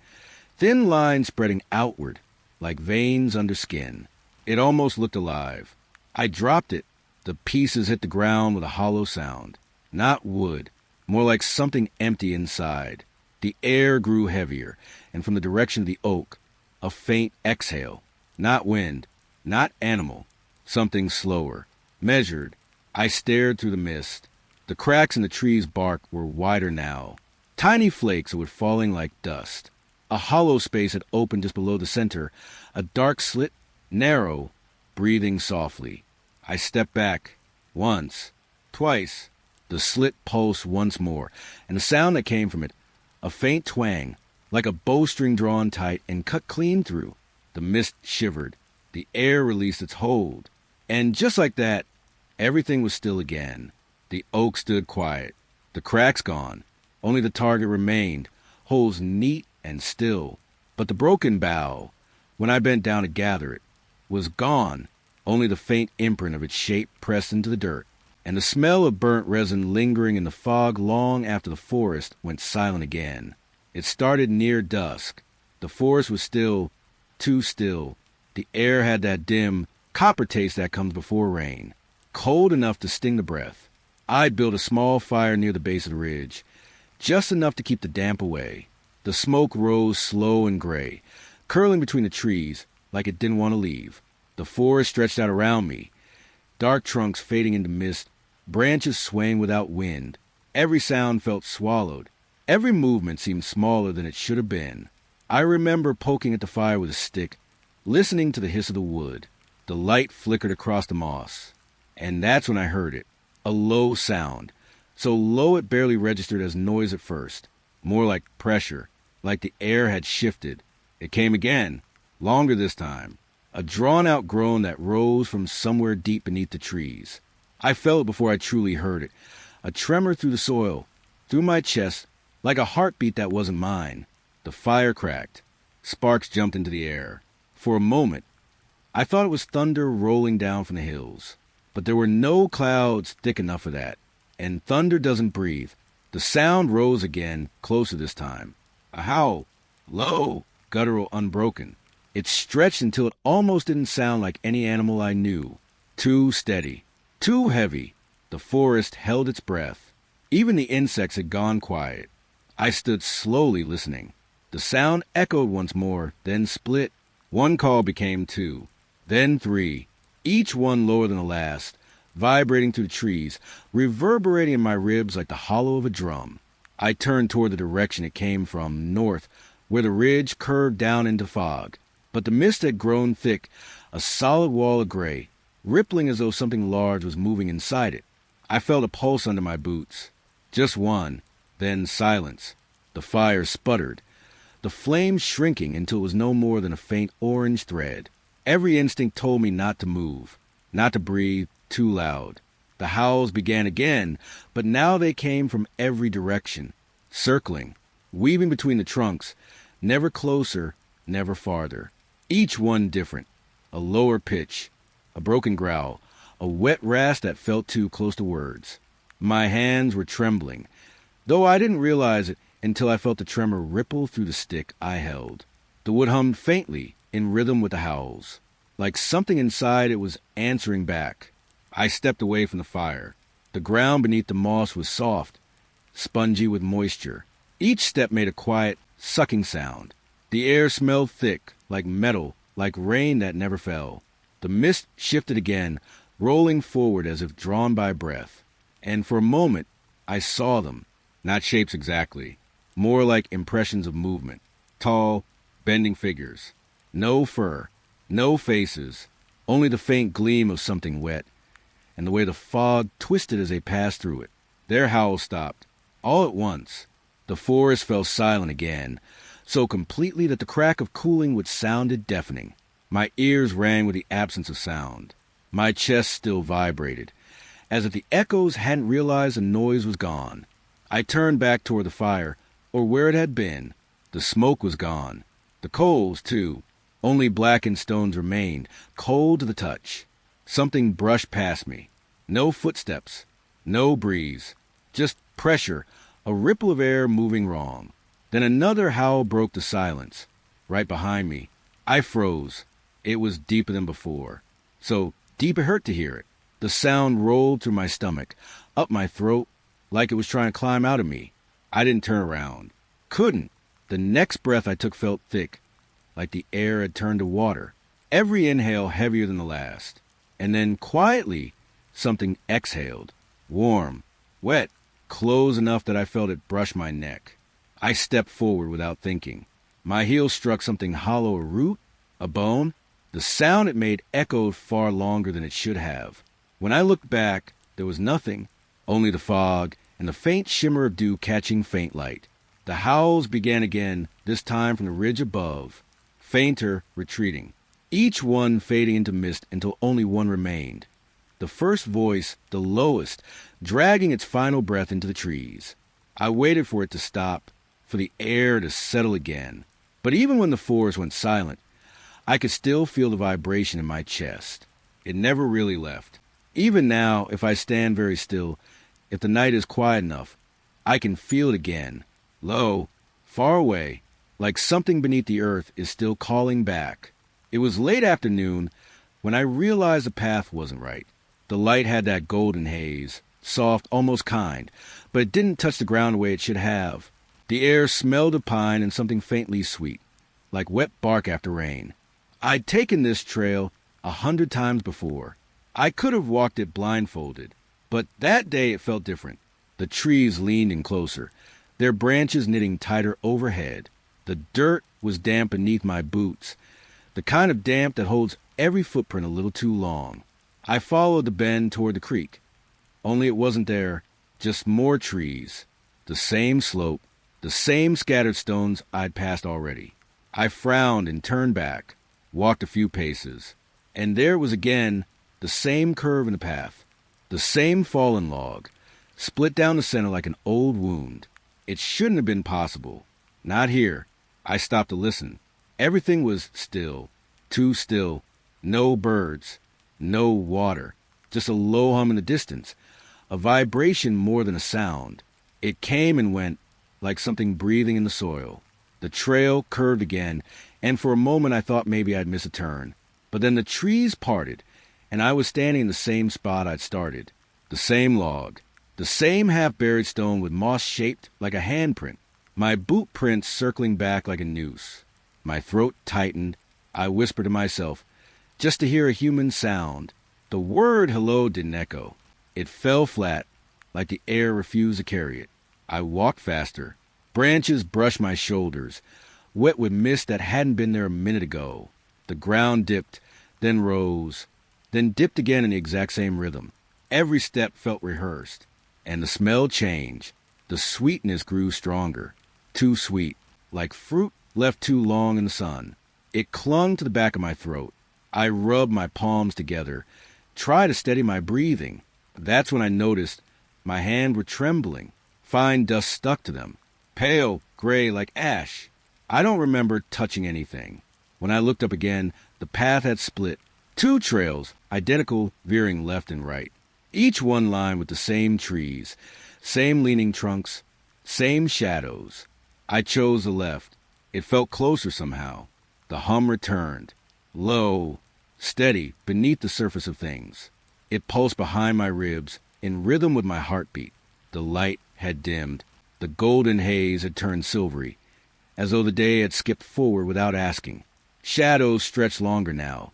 thin lines spreading outward, like veins under skin. It almost looked alive. I dropped it. The pieces hit the ground with a hollow sound. Not wood, more like something empty inside. The air grew heavier, and from the direction of the oak, a faint exhale. Not wind, not animal, something slower, measured. I stared through the mist. The cracks in the tree's bark were wider now, tiny flakes that were falling like dust. A hollow space had opened just below the center, a dark slit, narrow, breathing softly. I stepped back, once, twice. The slit pulsed once more, and the sound that came from it, A faint twang, like a bowstring drawn tight and cut clean through. The mist shivered. The air released its hold. And just like that, everything was still again. The oak stood quiet. The cracks gone. Only the target remained, holes neat and still. But the broken bough, when I bent down to gather it, was gone, only the faint imprint of its shape pressed into the dirt, and the smell of burnt resin lingering in the fog long after the forest went silent again. It started near dusk. The forest was still, too still. The air had that dim, copper taste that comes before rain, cold enough to sting the breath. I'd built a small fire near the base of the ridge, just enough to keep the damp away. The smoke rose slow and gray, curling between the trees like it didn't want to leave. The forest stretched out around me, dark trunks fading into mist, branches swaying without wind. Every sound felt swallowed. Every movement seemed smaller than it should have been. I remember poking at the fire with a stick, listening to the hiss of the wood. The light flickered across the moss. And that's when I heard it. A low sound, so low it barely registered as noise at first. More like pressure, like the air had shifted. It came again, longer this time. A drawn-out groan that rose from somewhere deep beneath the trees. I felt it before I truly heard it. A tremor through the soil, through my chest, like a heartbeat that wasn't mine. The fire cracked. Sparks jumped into the air. For a moment, I thought it was thunder rolling down from the hills. But there were no clouds thick enough for that. And thunder doesn't breathe. The sound rose again, closer this time. A howl, low, guttural, unbroken. It stretched until it almost didn't sound like any animal I knew. Too steady, too heavy. The forest held its breath. Even the insects had gone quiet. I stood slowly listening. The sound echoed once more, then split. One call became two, then three, each one lower than the last, vibrating through the trees, reverberating in my ribs like the hollow of a drum. I turned toward the direction it came from, north, where the ridge curved down into fog. But the mist had grown thick, a solid wall of gray, rippling as though something large was moving inside it. I felt a pulse under my boots. Just one, then silence. The fire sputtered, the flame shrinking until it was no more than a faint orange thread. Every instinct told me not to move, not to breathe too loud. The howls began again, but now they came from every direction, circling, weaving between the trunks, never closer, never farther. Each one different, a lower pitch, a broken growl, a wet rasp that felt too close to words. My hands were trembling, though I didn't realize it until I felt the tremor ripple through the stick I held. The wood hummed faintly, in rhythm with the howls, like something inside it was answering back. I stepped away from the fire. The ground beneath the moss was soft, spongy with moisture. Each step made a quiet, sucking sound. The air smelled thick, like metal, like rain that never fell. The mist shifted again, rolling forward as if drawn by breath. And for a moment, I saw them. Not shapes exactly, more like impressions of movement. Tall, bending figures. No fur, no faces, only the faint gleam of something wet, and the way the fog twisted as they passed through it. Their howl stopped, all at once. The forest fell silent again, so completely that the crack of cooling wood sounded deafening. My ears rang with the absence of sound. My chest still vibrated, as if the echoes hadn't realized the noise was gone. I turned back toward the fire, or where it had been. The smoke was gone. The coals, too. Only blackened stones remained, cold to the touch. Something brushed past me. No footsteps, no breeze, just pressure, a ripple of air moving wrong. Then another howl broke the silence. Right behind me. I froze. It was deeper than before. So deep it hurt to hear it. The sound rolled through my stomach, up my throat, like it was trying to climb out of me. I didn't turn around. Couldn't. The next breath I took felt thick, like the air had turned to water. Every inhale heavier than the last. And then, quietly, something exhaled. Warm, wet, close enough that I felt it brush my neck. I stepped forward without thinking. My heel struck something hollow, a root, a bone. The sound it made echoed far longer than it should have. When I looked back, there was nothing, only the fog and the faint shimmer of dew catching faint light. The howls began again, this time from the ridge above, fainter, retreating, each one fading into mist until only one remained. The first voice, the lowest, dragging its final breath into the trees. I waited for it to stop, for the air to settle again. But even when the forest went silent, I could still feel the vibration in my chest. It never really left. Even now, if I stand very still, if the night is quiet enough, I can feel it again, low, far away, like something beneath the earth is still calling back. It was late afternoon when I realized the path wasn't right. The light had that golden haze, soft, almost kind, but it didn't touch the ground the way it should have. The air smelled of pine and something faintly sweet, like wet bark after rain. I'd taken this trail 100 times before. I could have walked it blindfolded, but that day it felt different. The trees leaned in closer, their branches knitting tighter overhead. The dirt was damp beneath my boots, the kind of damp that holds every footprint a little too long. I followed the bend toward the creek, only it wasn't there, just more trees, the same slope, the same scattered stones I'd passed already. I frowned and turned back, walked a few paces, and there was again the same curve in the path, the same fallen log, split down the center like an old wound. It shouldn't have been possible. Not here. I stopped to listen. Everything was still, too still. No birds, no water, just a low hum in the distance, a vibration more than a sound. It came and went like something breathing in the soil. The trail curved again, and for a moment I thought maybe I'd miss a turn. But then the trees parted, and I was standing in the same spot I'd started. The same log, the same half-buried stone with moss shaped like a handprint, my boot prints circling back like a noose. My throat tightened. I whispered to myself, just to hear a human sound. The word hello didn't echo. It fell flat, like the air refused to carry it. I walked faster. Branches brushed my shoulders, wet with mist that hadn't been there a minute ago. The ground dipped, then rose, then dipped again in the exact same rhythm. Every step felt rehearsed, and the smell changed. The sweetness grew stronger, too sweet, like fruit left too long in the sun. It clung to the back of my throat. I rubbed my palms together, tried to steady my breathing. That's when I noticed my hands were trembling. Fine dust stuck to them, pale, gray like ash. I don't remember touching anything. When I looked up again, the path had split. 2 trails, identical, veering left and right. Each one lined with the same trees, same leaning trunks, same shadows. I chose the left. It felt closer somehow. The hum returned, low, steady, beneath the surface of things. It pulsed behind my ribs, in rhythm with my heartbeat. The light had dimmed. The golden haze had turned silvery, as though the day had skipped forward without asking. Shadows stretched longer now,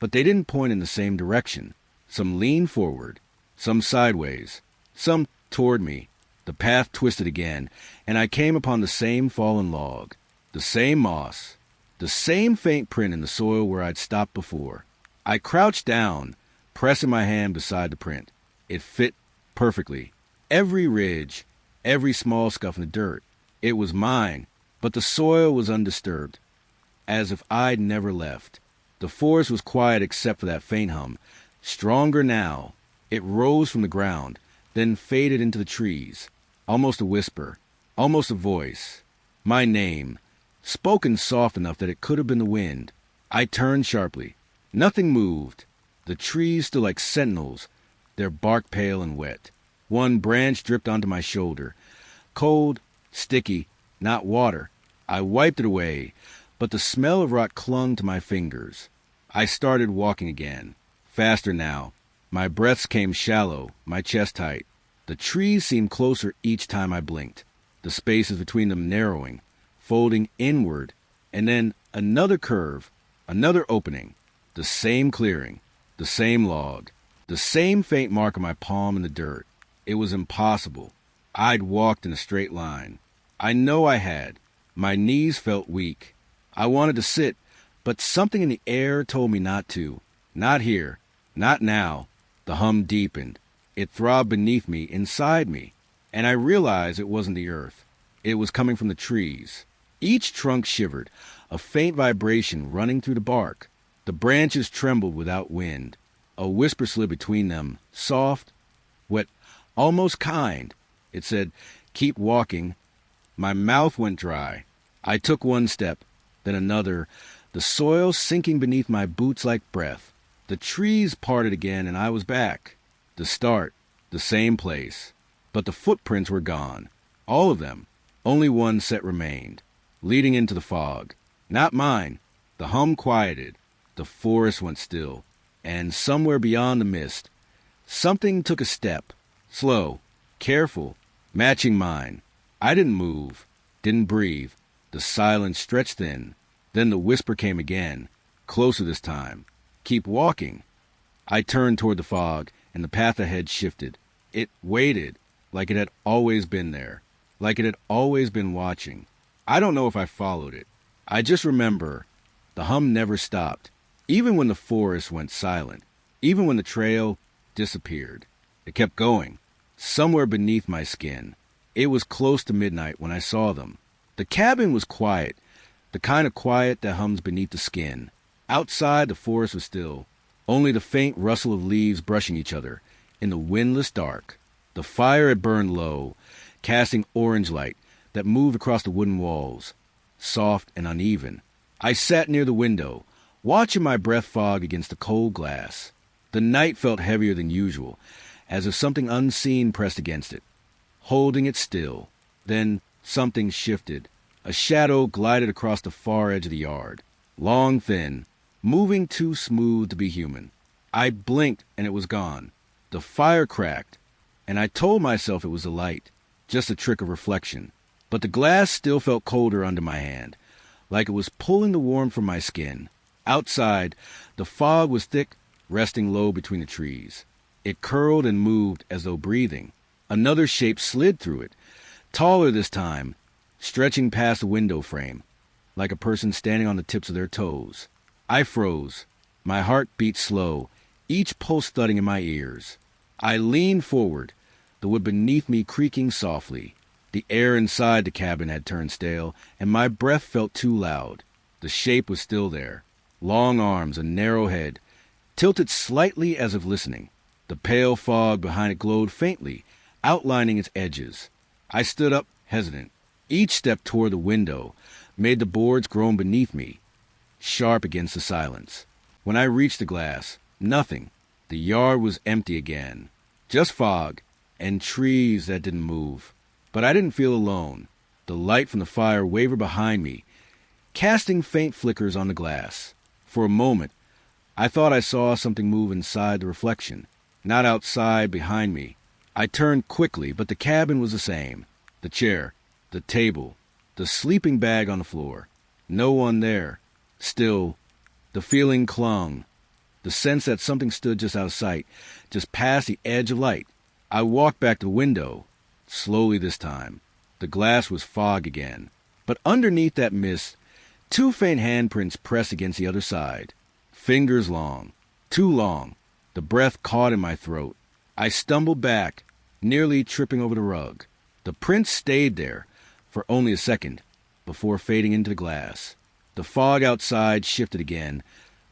but they didn't point in the same direction. Some leaned forward, some sideways, some toward me. The path twisted again, and I came upon the same fallen log, the same moss, the same faint print in the soil where I'd stopped before. I crouched down, pressing my hand beside the print. It fit perfectly. Every ridge, every small scuff in the dirt. It was mine, but the soil was undisturbed, as if I'd never left. The forest was quiet except for that faint hum. Stronger now. It rose from the ground, then faded into the trees. Almost a whisper, almost a voice. My name, spoken soft enough that it could have been the wind. I turned sharply. Nothing moved. The trees stood like sentinels, their bark pale and wet. One branch dripped onto my shoulder. Cold, sticky, not water. I wiped it away, but the smell of rot clung to my fingers. I started walking again, faster now. My breaths came shallow, my chest tight. The trees seemed closer each time I blinked, the spaces between them narrowing, folding inward, and then another curve, another opening, the same clearing, the same log, the same faint mark of my palm in the dirt. It was impossible. I'd walked in a straight line. I know I had. My knees felt weak. I wanted to sit, but something in the air told me not to. Not here. Not now. The hum deepened. It throbbed beneath me, inside me, and I realized it wasn't the earth. It was coming from the trees. Each trunk shivered, a faint vibration running through the bark. The branches trembled without wind. A whisper slid between them, soft, wet, almost kind. It said, "Keep walking." My mouth went dry. I took one step, then another, the soil sinking beneath my boots like breath. The trees parted again, and I was back. The start, the same place. But the footprints were gone. All of them. Only one set remained, leading into the fog. Not mine. The hum quieted. The forest went still. And somewhere beyond the mist, something took a step. Slow, careful, matching mine. I didn't move, didn't breathe. The silence stretched thin. Then the whisper came again, closer this time. "Keep walking." I turned toward the fog, and the path ahead shifted. It waited, like it had always been there, like it had always been watching. I don't know if I followed it. I just remember the hum never stopped, even when the forest went silent, even when the trail disappeared. It kept going, somewhere beneath my skin. It was close to midnight when I saw them. The cabin was quiet, the kind of quiet that hums beneath the skin. Outside, the forest was still, only the faint rustle of leaves brushing each other in the windless dark. The fire had burned low, casting orange light that moved across the wooden walls, soft and uneven. I sat near the window, watching my breath fog against the cold glass. The night felt heavier than usual, as if something unseen pressed against it, holding it still. Then something shifted. A shadow glided across the far edge of the yard, long, thin, moving too smooth to be human. I blinked and it was gone. The fire cracked, and I told myself it was the light, just a trick of reflection. But the glass still felt colder under my hand, like it was pulling the warmth from my skin. Outside, the fog was thick, resting low between the trees. It curled and moved as though breathing. Another shape slid through it, taller this time, stretching past the window frame, like a person standing on the tips of their toes. I froze. My heart beat slow, each pulse thudding in my ears. I leaned forward, the wood beneath me creaking softly. The air inside the cabin had turned stale, and my breath felt too loud. The shape was still there. Long arms, a narrow head, tilted slightly as if listening. The pale fog behind it glowed faintly, outlining its edges. I stood up, hesitant. Each step toward the window made the boards groan beneath me, sharp against the silence. When I reached the glass, nothing. The yard was empty again. Just fog and trees that didn't move. But I didn't feel alone. The light from the fire wavered behind me, casting faint flickers on the glass. For a moment, I thought I saw something move inside the reflection, not outside behind me. I turned quickly, but the cabin was the same. The chair, the table, the sleeping bag on the floor. No one there. Still, the feeling clung. The sense that something stood just out of sight, just past the edge of light. I walked back to the window, slowly this time. The glass was fog again. But underneath that mist, two faint handprints pressed against the other side. Fingers long, too long. The breath caught in my throat. I stumbled back, nearly tripping over the rug. The prints stayed there for only a second before fading into the glass. The fog outside shifted again,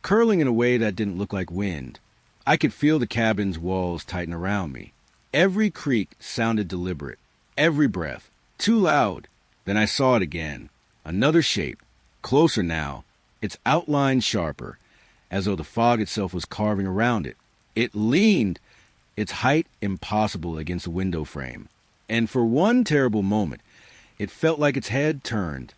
curling in a way that didn't look like wind. I could feel the cabin's walls tighten around me. Every creak sounded deliberate, every breath, too loud. Then I saw it again. Another shape, closer now, its outline sharper, as though the fog itself was carving around it. It leaned, its height impossible against the window frame. And for one terrible moment, it felt like its head turned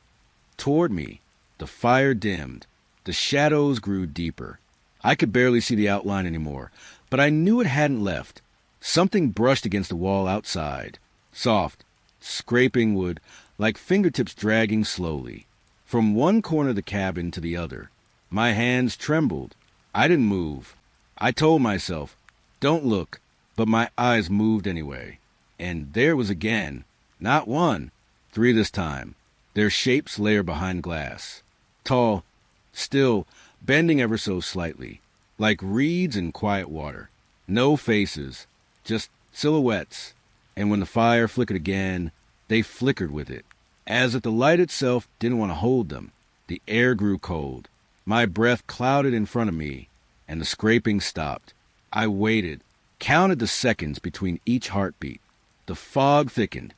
toward me. The fire dimmed. The shadows grew deeper. I could barely see the outline anymore, but I knew it hadn't left. Something brushed against the wall outside. Soft, scraping wood, like fingertips dragging slowly. From one corner of the cabin to the other. My hands trembled. I didn't move. I told myself, don't look, but my eyes moved anyway. And there it was again. Not one, three this time. Their shapes layered behind glass. Tall, still, bending ever so slightly, like reeds in quiet water. No faces, just silhouettes. And when the fire flickered again, they flickered with it. As if the light itself didn't want to hold them. The air grew cold. My breath clouded in front of me, and the scraping stopped. I waited, counted the seconds between each heartbeat. The fog thickened,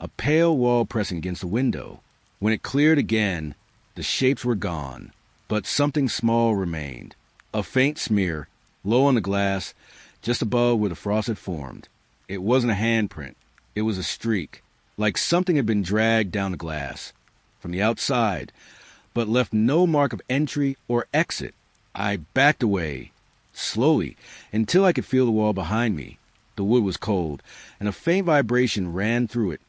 a pale wall pressing against the window. When it cleared again, the shapes were gone, but something small remained. A faint smear, low on the glass, just above where the frost had formed. It wasn't a handprint. It was a streak, like something had been dragged down the glass from the outside, but left no mark of entry or exit. I backed away, slowly, until I could feel the wall behind me. The wood was cold, and a faint vibration ran through it,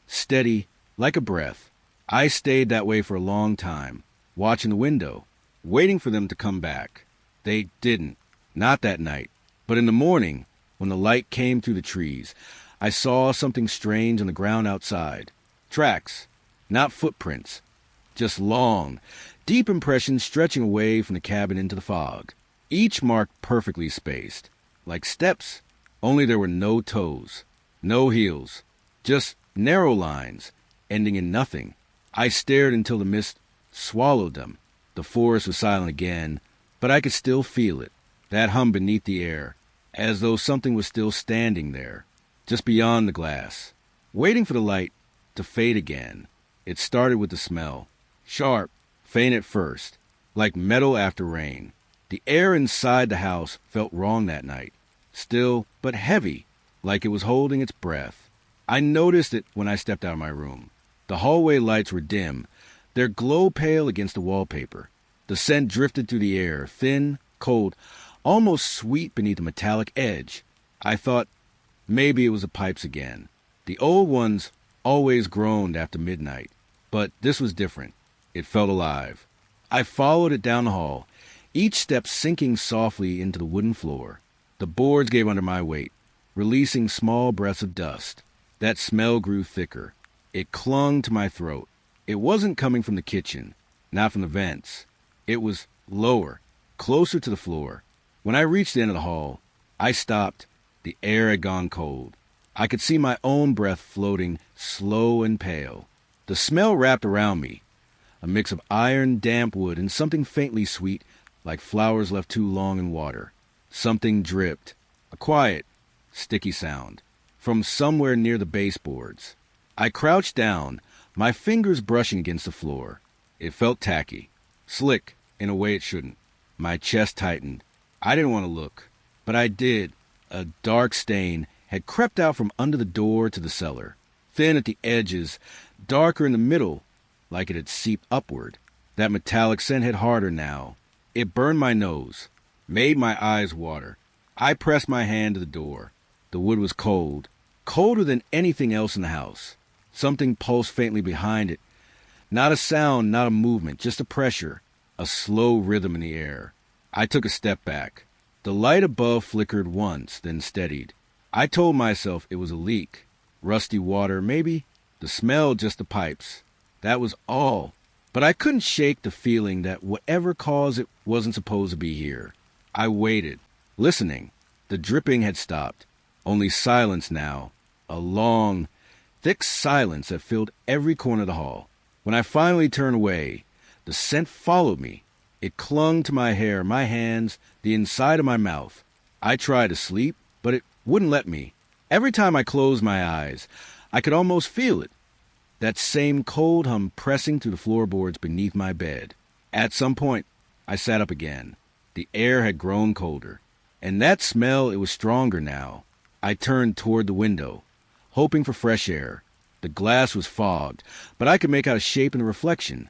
steady, like a breath. I stayed that way for a long time, watching the window, waiting for them to come back. They didn't. Not that night. But in the morning, when the light came through the trees, I saw something strange on the ground outside. Tracks, not footprints, just long, deep impressions stretching away from the cabin into the fog. Each marked perfectly spaced, like steps, only there were no toes, no heels, just narrow lines, ending in nothing. I stared until the mist swallowed them. The forest was silent again, but I could still feel it, that hum beneath the air, as though something was still standing there, just beyond the glass, waiting for the light to fade again. It started with the smell, sharp, faint at first, like metal after rain. The air inside the house felt wrong that night, still but heavy, like it was holding its breath. I noticed it when I stepped out of my room. The hallway lights were dim, their glow pale against the wallpaper. The scent drifted through the air, thin, cold, almost sweet beneath a metallic edge. I thought maybe it was the pipes again. The old ones always groaned after midnight, but this was different. It felt alive. I followed it down the hall, each step sinking softly into the wooden floor. The boards gave under my weight, releasing small breaths of dust. That smell grew thicker. It clung to my throat. It wasn't coming from the kitchen, not from the vents. It was lower, closer to the floor. When I reached the end of the hall, I stopped. The air had gone cold. I could see my own breath floating, slow and pale. The smell wrapped around me, a mix of iron, damp wood, and something faintly sweet, like flowers left too long in water. Something dripped, a quiet, sticky sound, from somewhere near the baseboards. I crouched down, my fingers brushing against the floor. It felt tacky, slick in a way it shouldn't. My chest tightened. I didn't want to look, but I did. A dark stain had crept out from under the door to the cellar, thin at the edges, darker in the middle, like it had seeped upward. That metallic scent hit harder now. It burned my nose, made my eyes water. I pressed my hand to the door. The wood was cold, colder than anything else in the house. Something pulsed faintly behind it. Not a sound, not a movement, just a pressure, a slow rhythm in the air. I took a step back. The light above flickered once, then steadied. I told myself it was a leak. Rusty water, maybe. The smell, just the pipes. That was all. But I couldn't shake the feeling that whatever caused it wasn't supposed to be here. I waited, listening. The dripping had stopped. Only silence now. A long, thick silence that filled every corner of the hall. When I finally turned away, the scent followed me. It clung to my hair, my hands, the inside of my mouth. I tried to sleep, but it wouldn't let me. Every time I closed my eyes, I could almost feel it. That same cold hum pressing through the floorboards beneath my bed. At some point, I sat up again. The air had grown colder. And that smell, it was stronger now. I turned toward the window, hoping for fresh air. The glass was fogged, but I could make out a shape in the reflection.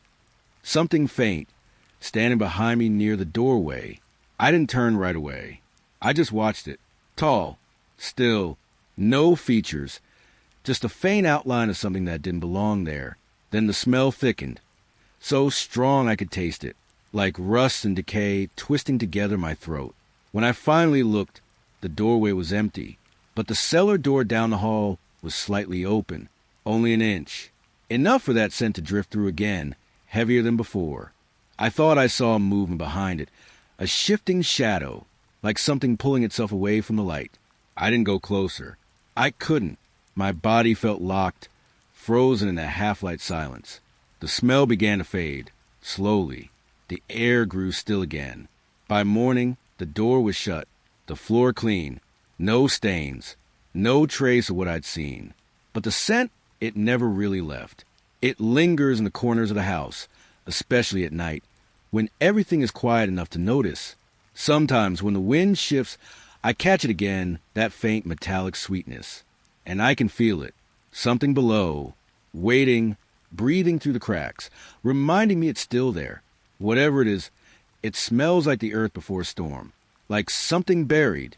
Something faint, standing behind me near the doorway. I didn't turn right away. I just watched it. Tall, still, no features, just a faint outline of something that didn't belong there. Then the smell thickened, so strong I could taste it, like rust and decay twisting together my throat. When I finally looked, the doorway was empty, but the cellar door down the hall was slightly open, only an inch. Enough for that scent to drift through again, heavier than before. I thought I saw a movement behind it, a shifting shadow, like something pulling itself away from the light. I didn't go closer. I couldn't. My body felt locked, frozen in that half-light silence. The smell began to fade, slowly. The air grew still again. By morning, the door was shut, the floor clean, no stains, no trace of what I'd seen. But the scent, it never really left. It lingers in the corners of the house, especially at night, when everything is quiet enough to notice. Sometimes when the wind shifts, I catch it again, that faint metallic sweetness. And I can feel it. Something below, waiting, breathing through the cracks, reminding me it's still there. Whatever it is, it smells like the earth before a storm, like something buried.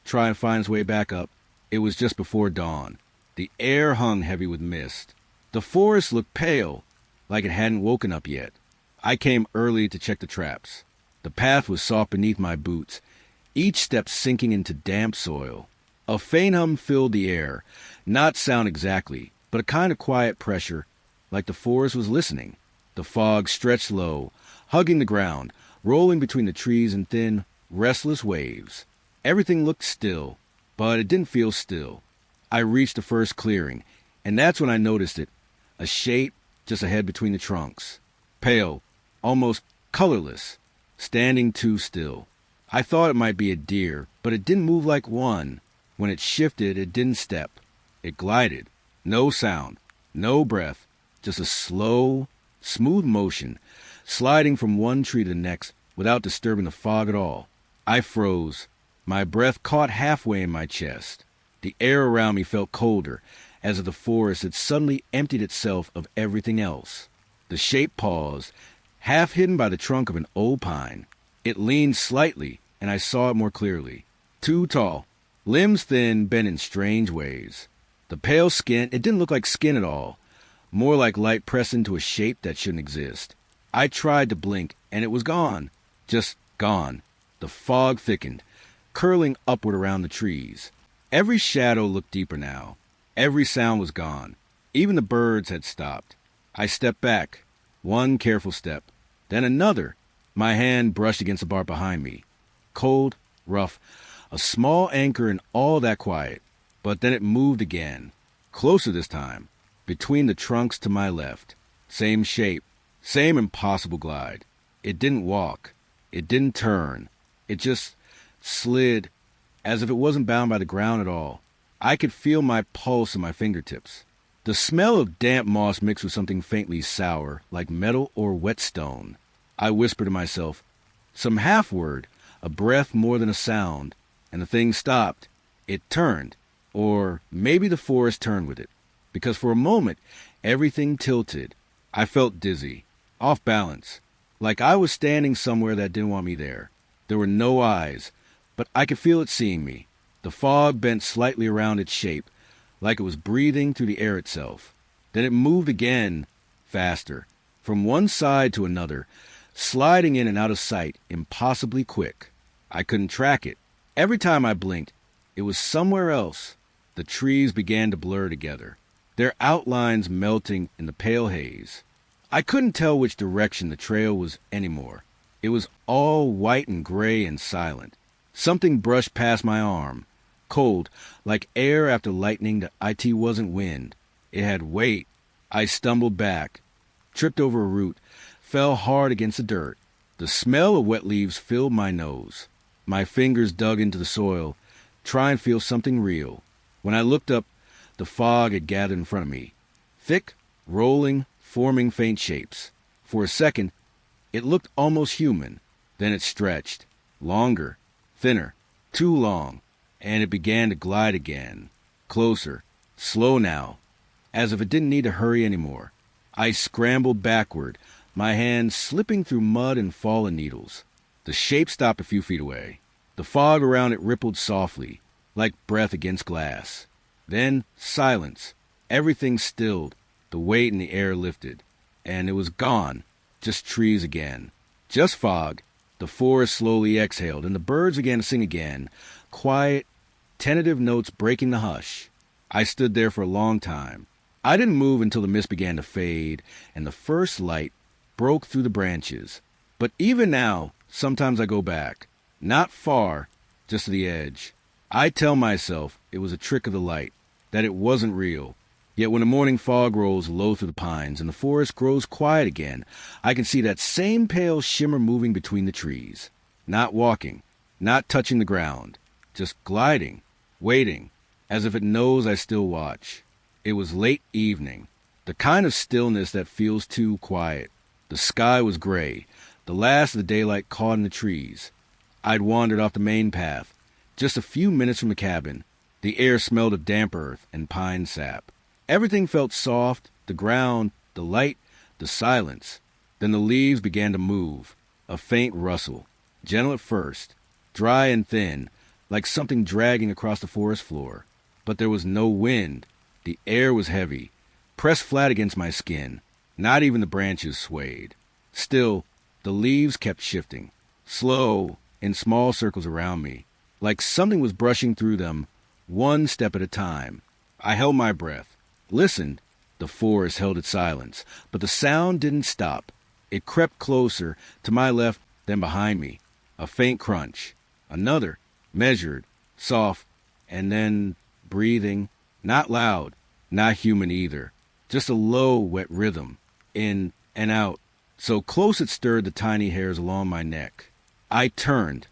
Try and find its way back up. It was just before dawn. The air hung heavy with mist. The forest looked pale, like it hadn't woken up yet. I came early to check the traps. The path was soft beneath my boots, each step sinking into damp soil. A faint hum filled the air, not sound exactly, but a kind of quiet pressure, like the forest was listening. The fog stretched low, hugging the ground, rolling between the trees in thin, restless waves. Everything looked still, but it didn't feel still. I reached the first clearing, and that's when I noticed it, a shape just ahead between the trunks. Pale, almost colorless, standing too still. I thought it might be a deer, but it didn't move like one. When it shifted, it didn't step. It glided. No sound, no breath, just a slow, smooth motion, sliding from one tree to the next without disturbing the fog at all. I froze. My breath caught halfway in my chest. The air around me felt colder, as if the forest had suddenly emptied itself of everything else. The shape paused, half hidden by the trunk of an old pine. It leaned slightly, and I saw it more clearly. Too tall, limbs thin, bent in strange ways. The pale skin, it didn't look like skin at all, more like light pressed into a shape that shouldn't exist. I tried to blink, and it was gone. Just gone. The fog thickened, curling upward around the trees. Every shadow looked deeper now. Every sound was gone. Even the birds had stopped. I stepped back. One careful step. Then another. My hand brushed against the bar behind me. Cold, rough, a small anchor in all that quiet. But then it moved again. Closer this time. Between the trunks to my left. Same shape. Same impossible glide. It didn't walk. It didn't turn. It just slid, as if it wasn't bound by the ground at all. I could feel my pulse in my fingertips. The smell of damp moss mixed with something faintly sour, like metal or whetstone. I whispered to myself, some half-word, a breath more than a sound, and the thing stopped. It turned, or maybe the forest turned with it, because for a moment, everything tilted. I felt dizzy, off balance, like I was standing somewhere that didn't want me there. There were no eyes, but I could feel it seeing me. The fog bent slightly around its shape, like it was breathing through the air itself. Then it moved again, faster, from one side to another, sliding in and out of sight, impossibly quick. I couldn't track it. Every time I blinked, it was somewhere else. The trees began to blur together, their outlines melting in the pale haze. I couldn't tell which direction the trail was anymore. It was all white and gray and silent. Something brushed past my arm, cold, like air after lightning that it wasn't wind. It had weight. I stumbled back, tripped over a root, fell hard against the dirt. The smell of wet leaves filled my nose. My fingers dug into the soil, trying to feel something real. When I looked up, the fog had gathered in front of me. Thick, rolling, forming faint shapes. For a second, it looked almost human. Then it stretched, longer, thinner, too long, and it began to glide again. Closer, slow now, as if it didn't need to hurry anymore. I scrambled backward, my hands slipping through mud and fallen needles. The shape stopped a few feet away. The fog around it rippled softly, like breath against glass. Then silence. Everything stilled. The weight in the air lifted. And it was gone. Just trees again. Just fog. The forest slowly exhaled, and the birds began to sing again. Quiet, tentative notes breaking the hush. I stood there for a long time. I didn't move until the mist began to fade, and the first light broke through the branches. But even now, sometimes I go back. Not far, just to the edge. I tell myself it was a trick of the light, that it wasn't real. Yet when the morning fog rolls low through the pines and the forest grows quiet again, I can see that same pale shimmer moving between the trees. Not walking, not touching the ground, just gliding, waiting, as if it knows I still watch. It was late evening, the kind of stillness that feels too quiet. The sky was gray, the last of the daylight caught in the trees. I'd wandered off the main path, just a few minutes from the cabin. The air smelled of damp earth and pine sap. Everything felt soft, the ground, the light, the silence. Then the leaves began to move, a faint rustle, gentle at first, dry and thin, like something dragging across the forest floor. But there was no wind. The air was heavy, pressed flat against my skin. Not even the branches swayed. Still, the leaves kept shifting, slow, in small circles around me, like something was brushing through them, one step at a time. I held my breath, listened. The forest held its silence, but the sound didn't stop. It crept closer, to my left, then behind me. A faint crunch. Another, measured, soft, and then breathing. Not loud, not human either. Just a low, wet rhythm, in and out, so close it stirred the tiny hairs along my neck. I turned,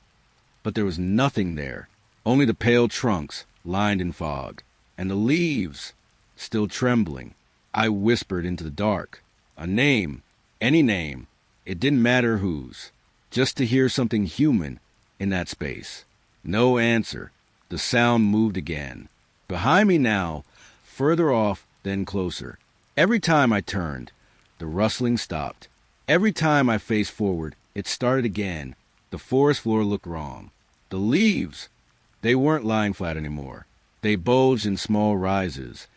but there was nothing there, only the pale trunks lined in fog, and the leaves still trembling. I whispered into the dark. A name, any name, it didn't matter whose, just to hear something human in that space. No answer. The sound moved again. Behind me now, further off, then closer. Every time I turned, the rustling stopped. Every time I faced forward, it started again. The forest floor looked wrong. The leaves, they weren't lying flat anymore. They bulged in small rises,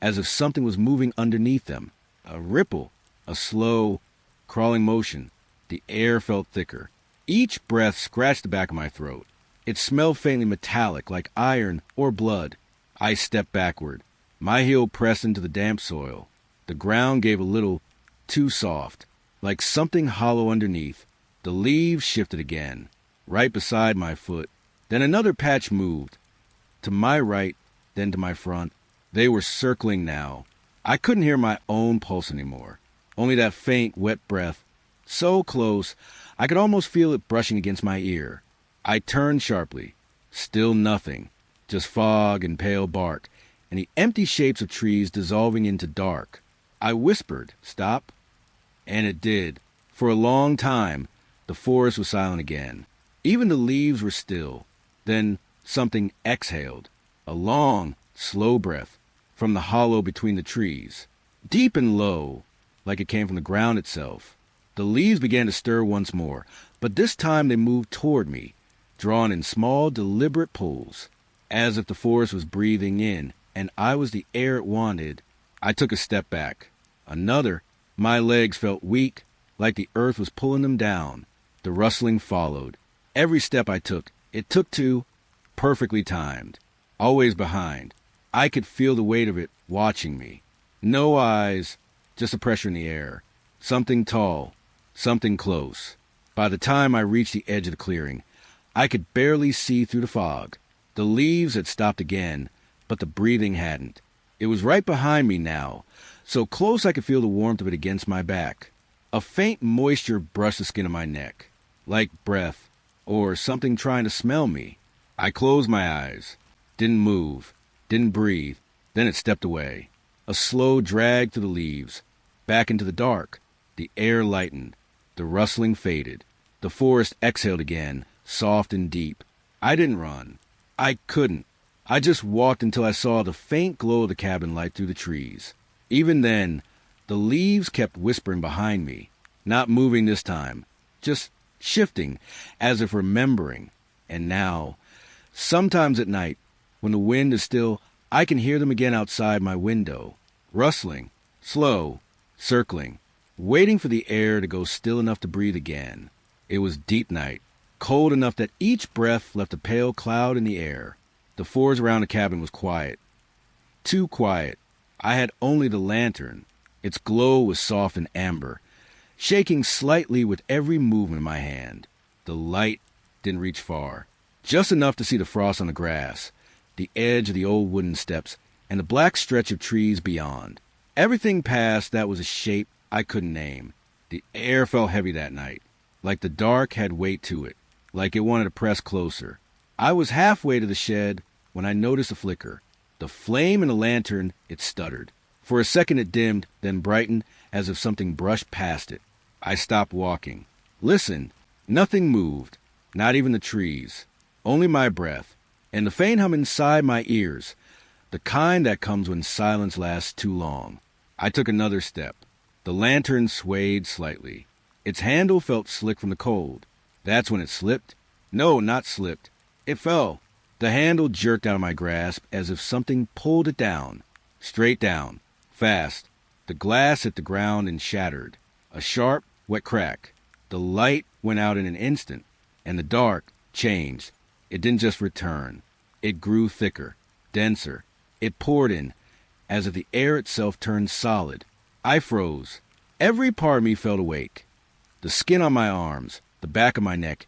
as if something was moving underneath them. A ripple, a slow, crawling motion. The air felt thicker. Each breath scratched the back of my throat. It smelled faintly metallic, like iron or blood. I stepped backward. My heel pressed into the damp soil. The ground gave a little, too soft, like something hollow underneath. The leaves shifted again, right beside my foot. Then another patch moved, to my right, then to my front. They were circling now. I couldn't hear my own pulse anymore, only that faint, wet breath, so close I could almost feel it brushing against my ear. I turned sharply. Still nothing, just fog and pale bark, and the empty shapes of trees dissolving into dark. I whispered, "Stop," and it did. For a long time, the forest was silent again. Even the leaves were still. Then something exhaled, a long, slow breath, from the hollow between the trees, deep and low, like it came from the ground itself. The leaves began to stir once more, but this time they moved toward me, drawn in small, deliberate pulls, as if the forest was breathing in, and I was the air it wanted. I took a step back. Another. My legs felt weak, like the earth was pulling them down. The rustling followed. Every step I took, it took two, perfectly timed. Always behind. I could feel the weight of it watching me. No eyes, just a pressure in the air. Something tall, something close. By the time I reached the edge of the clearing, I could barely see through the fog. The leaves had stopped again, but the breathing hadn't. It was right behind me now, so close I could feel the warmth of it against my back. A faint moisture brushed the skin of my neck, like breath, or something trying to smell me. I closed my eyes, didn't move, didn't breathe. Then it stepped away. A slow drag through the leaves, back into the dark. The air lightened. The rustling faded. The forest exhaled again, soft and deep. I didn't run. I couldn't. I just walked until I saw the faint glow of the cabin light through the trees. Even then, the leaves kept whispering behind me, not moving this time, just shifting, as if remembering. And now, sometimes at night, when the wind is still, I can hear them again outside my window, rustling, slow, circling, waiting for the air to go still enough to breathe again. It was deep night, cold enough that each breath left a pale cloud in the air. The forest around the cabin was quiet. Too quiet. I had only the lantern. Its glow was soft and amber, shaking slightly with every movement of my hand. The light didn't reach far, just enough to see the frost on the grass, the edge of the old wooden steps, and the black stretch of trees beyond. Everything past that was a shape I couldn't name. The air felt heavy that night, like the dark had weight to it, like it wanted to press closer. I was halfway to the shed when I noticed a flicker. The flame in the lantern, it stuttered. For a second it dimmed, then brightened as if something brushed past it. I stopped walking. Listen, nothing moved, not even the trees. Only my breath, and the faint hum inside my ears, the kind that comes when silence lasts too long. I took another step. The lantern swayed slightly. Its handle felt slick from the cold. That's when it slipped. No, not slipped. It fell. The handle jerked out of my grasp as if something pulled it down. Straight down. Fast. The glass hit the ground and shattered. A sharp, wet crack. The light went out in an instant, and the dark changed. It didn't just return. It grew thicker, denser. It poured in, as if the air itself turned solid. I froze. Every part of me felt awake. The skin on my arms, the back of my neck,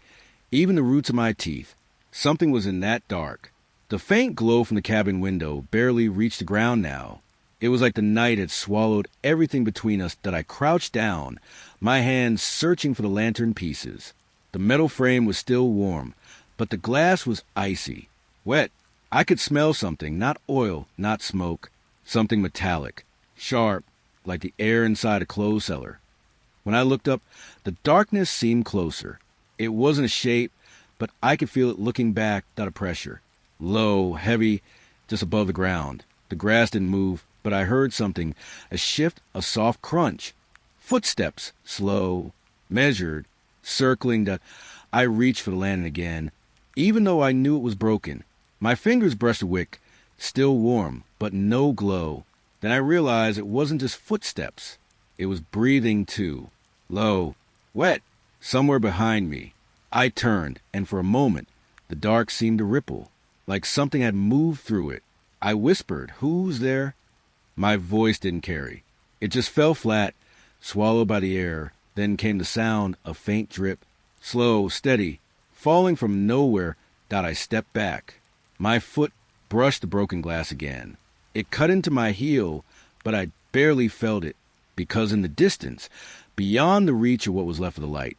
even the roots of my teeth. Something was in that dark. The faint glow from the cabin window barely reached the ground now. It was like the night had swallowed everything between us that I crouched down, my hands searching for the lantern pieces. The metal frame was still warm, but the glass was icy, wet. I could smell something, not oil, not smoke, something metallic, sharp, like the air inside a clothes cellar. When I looked up, the darkness seemed closer. It wasn't a shape, but I could feel it looking back without a pressure. Low, heavy, just above the ground. The grass didn't move, but I heard something, a shift, a soft crunch. Footsteps, slow, measured, circling. I reached for the lantern again, even though I knew it was broken. My fingers brushed the wick, still warm, but no glow. Then I realized it wasn't just footsteps. It was breathing too. Low, wet, somewhere behind me. I turned, and for a moment, the dark seemed to ripple, like something had moved through it. I whispered, "Who's there?" My voice didn't carry. It just fell flat, swallowed by the air. Then came the sound of faint drip, slow, steady, falling from nowhere. I stepped back. My foot brushed the broken glass again. It cut into my heel, but I barely felt it, because in the distance, beyond the reach of what was left of the light,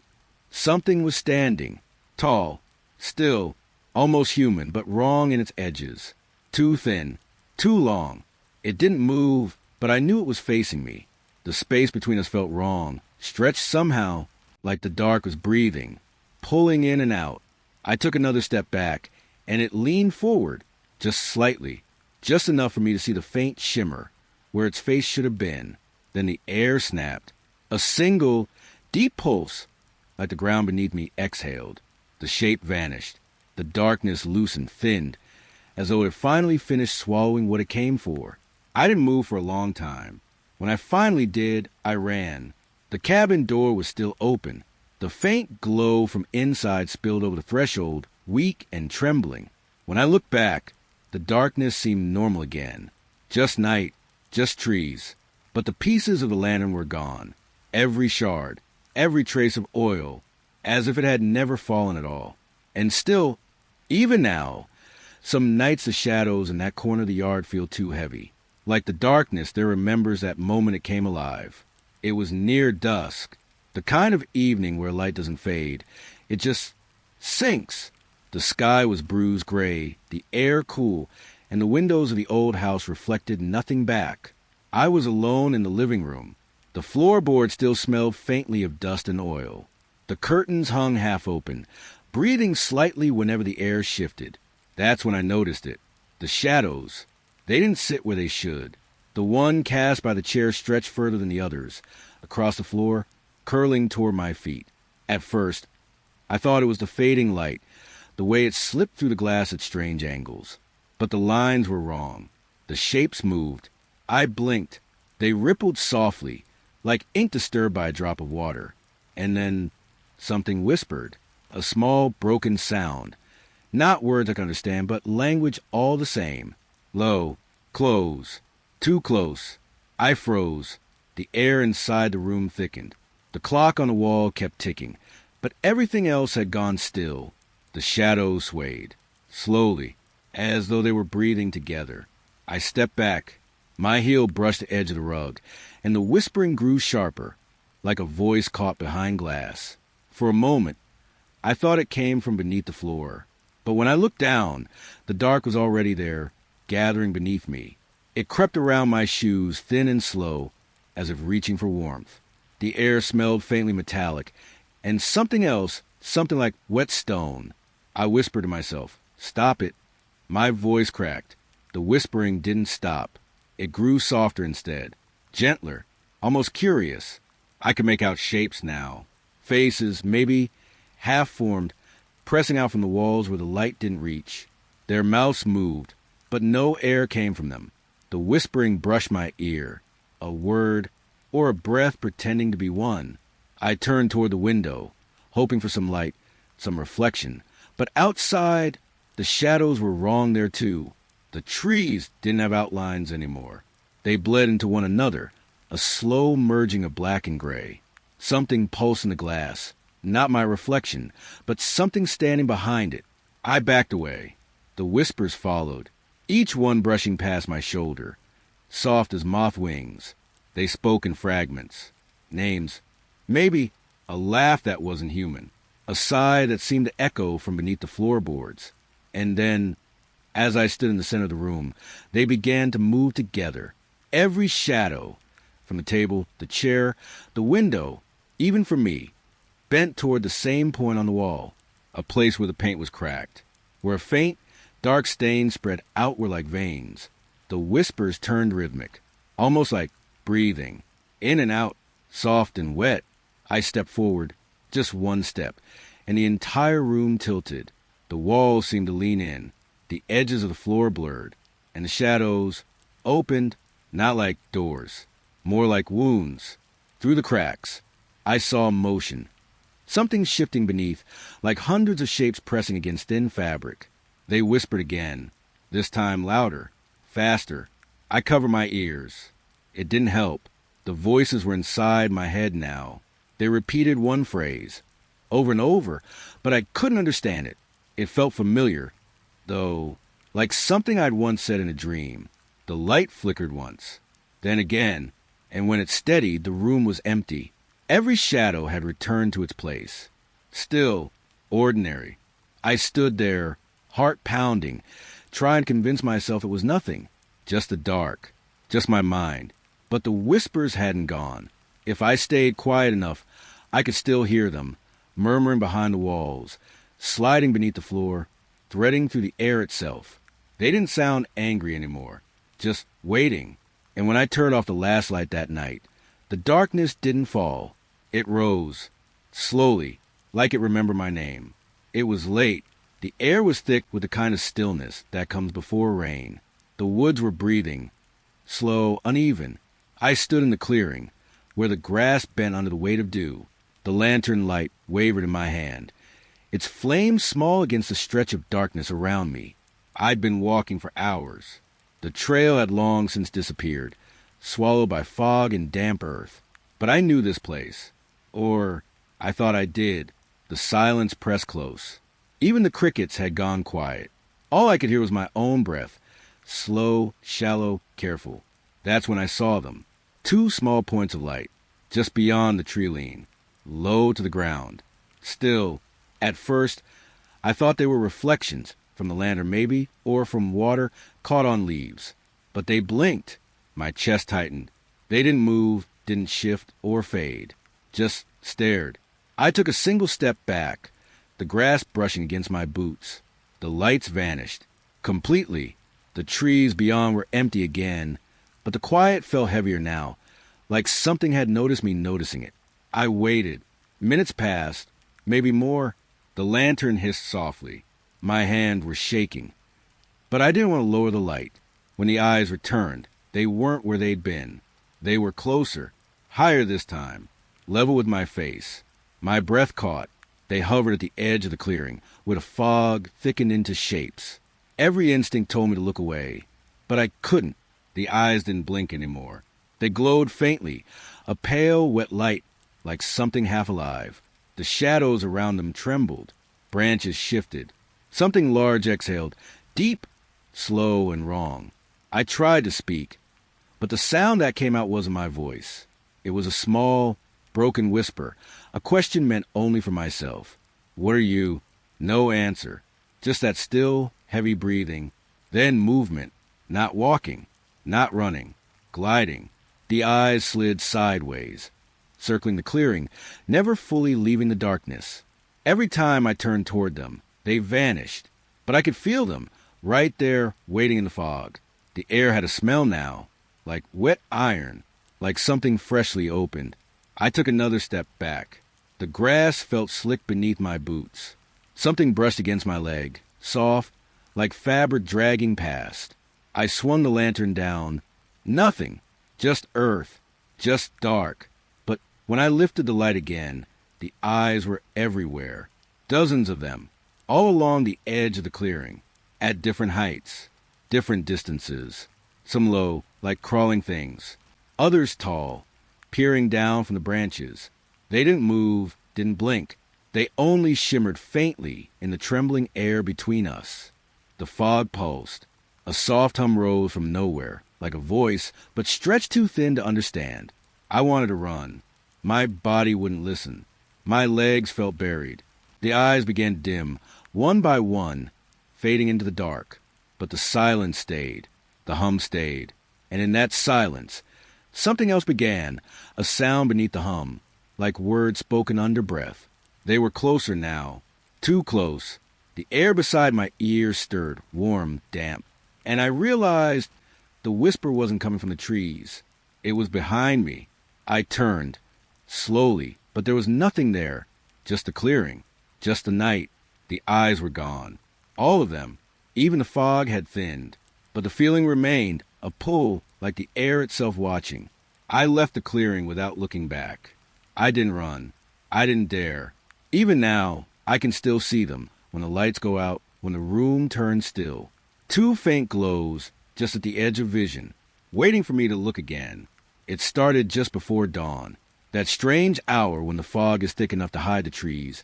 something was standing, tall, still, almost human, but wrong in its edges. Too thin, too long. It didn't move, but I knew it was facing me. The space between us felt wrong, stretched somehow, like the dark was breathing, pulling in and out. I took another step back, and it leaned forward, just slightly, just enough for me to see the faint shimmer, where its face should have been. Then the air snapped. A single, deep pulse, like the ground beneath me, exhaled. The shape vanished. The darkness loosened, thinned, as though it finally finished swallowing what it came for. I didn't move for a long time. When I finally did, I ran. The cabin door was still open. The faint glow from inside spilled over the threshold, weak and trembling. When I looked back, the darkness seemed normal again. Just night, just trees. But the pieces of the lantern were gone. Every shard, every trace of oil, as if it had never fallen at all. And still, even now, some nights the shadows in that corner of the yard feel too heavy. Like the darkness, there remembers that moment it came alive. It was near dusk, the kind of evening where light doesn't fade. It just sinks. The sky was bruised gray, the air cool, and the windows of the old house reflected nothing back. I was alone in the living room. The floorboard still smelled faintly of dust and oil. The curtains hung half open, breathing slightly whenever the air shifted. That's when I noticed it. The shadows. They didn't sit where they should. The one cast by the chair stretched further than the others, across the floor, curling toward my feet. At first, I thought it was the fading light, the way it slipped through the glass at strange angles. But the lines were wrong. The shapes moved. I blinked. They rippled softly, like ink disturbed by a drop of water. And then something whispered, a small, broken sound. Not words I could understand, but language all the same. Low, close, too close. I froze. The air inside the room thickened. The clock on the wall kept ticking, but everything else had gone still. The shadows swayed, slowly, as though they were breathing together. I stepped back. My heel brushed the edge of the rug, and the whispering grew sharper, like a voice caught behind glass. For a moment, I thought it came from beneath the floor. But when I looked down, the dark was already there, gathering beneath me. It crept around my shoes, thin and slow, as if reaching for warmth. The air smelled faintly metallic, and something else, something like wet stone. I whispered to myself, "Stop it." My voice cracked. The whispering didn't stop. It grew softer instead, gentler, almost curious. I could make out shapes now. Faces, maybe half-formed, pressing out from the walls where the light didn't reach. Their mouths moved, but no air came from them. The whispering brushed my ear. A word or a breath pretending to be one. I turned toward the window, hoping for some light, some reflection. But outside, the shadows were wrong there too. The trees didn't have outlines anymore. They bled into one another, a slow merging of black and gray. Something pulsed in the glass. Not my reflection, but something standing behind it. I backed away. The whispers followed, each one brushing past my shoulder, soft as moth wings. They spoke in fragments. Names. Maybe a laugh that wasn't human. A sigh that seemed to echo from beneath the floorboards. And then, as I stood in the center of the room, they began to move together. Every shadow, from the table, the chair, the window, even for me, bent toward the same point on the wall, a place where the paint was cracked, where a faint, dark stain spread outward like veins. The whispers turned rhythmic, almost like breathing, in and out, soft and wet. I stepped forward, just one step, and the entire room tilted. The walls seemed to lean in, the edges of the floor blurred, and the shadows opened, not like doors, more like wounds. Through the cracks, I saw motion, something shifting beneath, like hundreds of shapes pressing against thin fabric. They whispered again, this time louder, faster. I covered my ears. It didn't help. The voices were inside my head now. They repeated one phrase, over and over, but I couldn't understand it. It felt familiar, though, like something I'd once said in a dream. The light flickered once, then again, and when it steadied, the room was empty. Every shadow had returned to its place. Still, ordinary. I stood there, heart pounding, trying to convince myself it was nothing, just the dark, just my mind. But the whispers hadn't gone. If I stayed quiet enough, I could still hear them, murmuring behind the walls, sliding beneath the floor, threading through the air itself. They didn't sound angry anymore, just waiting. And when I turned off the last light that night, the darkness didn't fall. It rose, slowly, like it remembered my name. It was late. The air was thick with the kind of stillness that comes before rain. The woods were breathing, slow, uneven. I stood in the clearing, where the grass bent under the weight of dew. The lantern light wavered in my hand, its flame small against the stretch of darkness around me. I'd been walking for hours. The trail had long since disappeared, swallowed by fog and damp earth. But I knew this place. Or I thought I did. The silence pressed close. Even the crickets had gone quiet. All I could hear was my own breath, slow, shallow, careful. That's when I saw them. Two small points of light, just beyond the tree lean, low to the ground. Still, at first, I thought they were reflections, from the lantern maybe, or from water caught on leaves. But they blinked. My chest tightened. They didn't move, didn't shift or fade, just stared. I took a single step back, the grass brushing against my boots. The lights vanished. Completely. The trees beyond were empty again, but the quiet felt heavier now, like something had noticed me noticing it. I waited. Minutes passed, maybe more. The lantern hissed softly. My hands were shaking. But I didn't want to lower the light. When the eyes returned, they weren't where they'd been. They were closer, higher this time, level with my face. My breath caught. They hovered at the edge of the clearing, where the fog thickened into shapes. Every instinct told me to look away, but I couldn't. The eyes didn't blink anymore. They glowed faintly, a pale, wet light, like something half alive. The shadows around them trembled. Branches shifted. Something large exhaled, deep, slow, and wrong. I tried to speak, but the sound that came out wasn't my voice. It was a small, broken whisper, a question meant only for myself. What are you? No answer. Just that still, heavy breathing. Then movement. Not walking. Not running. Gliding. The eyes slid sideways, circling the clearing, never fully leaving the darkness. Every time I turned toward them, they vanished. But I could feel them, right there, waiting in the fog. The air had a smell now, like wet iron, like something freshly opened. I took another step back. The grass felt slick beneath my boots. Something brushed against my leg, soft, like fabric dragging past. I swung the lantern down. Nothing. Just earth. Just dark. But when I lifted the light again, the eyes were everywhere. Dozens of them, all along the edge of the clearing, at different heights, different distances. Some low, like crawling things. Others tall, peering down from the branches. They didn't move, didn't blink. They only shimmered faintly in the trembling air between us. The fog pulsed. A soft hum rose from nowhere, like a voice, but stretched too thin to understand. I wanted to run. My body wouldn't listen. My legs felt buried. The eyes began to dim, one by one, fading into the dark. But the silence stayed. The hum stayed. And in that silence, something else began, a sound beneath the hum, like words spoken under breath. They were closer now, too close. The air beside my ears stirred, warm, damp. And I realized the whisper wasn't coming from the trees. It was behind me. I turned, slowly, but there was nothing there. Just the clearing, just the night. The eyes were gone. All of them. Even the fog had thinned. But the feeling remained, a pull like the air itself watching. I left the clearing without looking back. I didn't run. I didn't dare. Even now, I can still see them, when the lights go out, when the room turns still. Two faint glows, just at the edge of vision, waiting for me to look again. It started just before dawn, that strange hour when the fog is thick enough to hide the trees,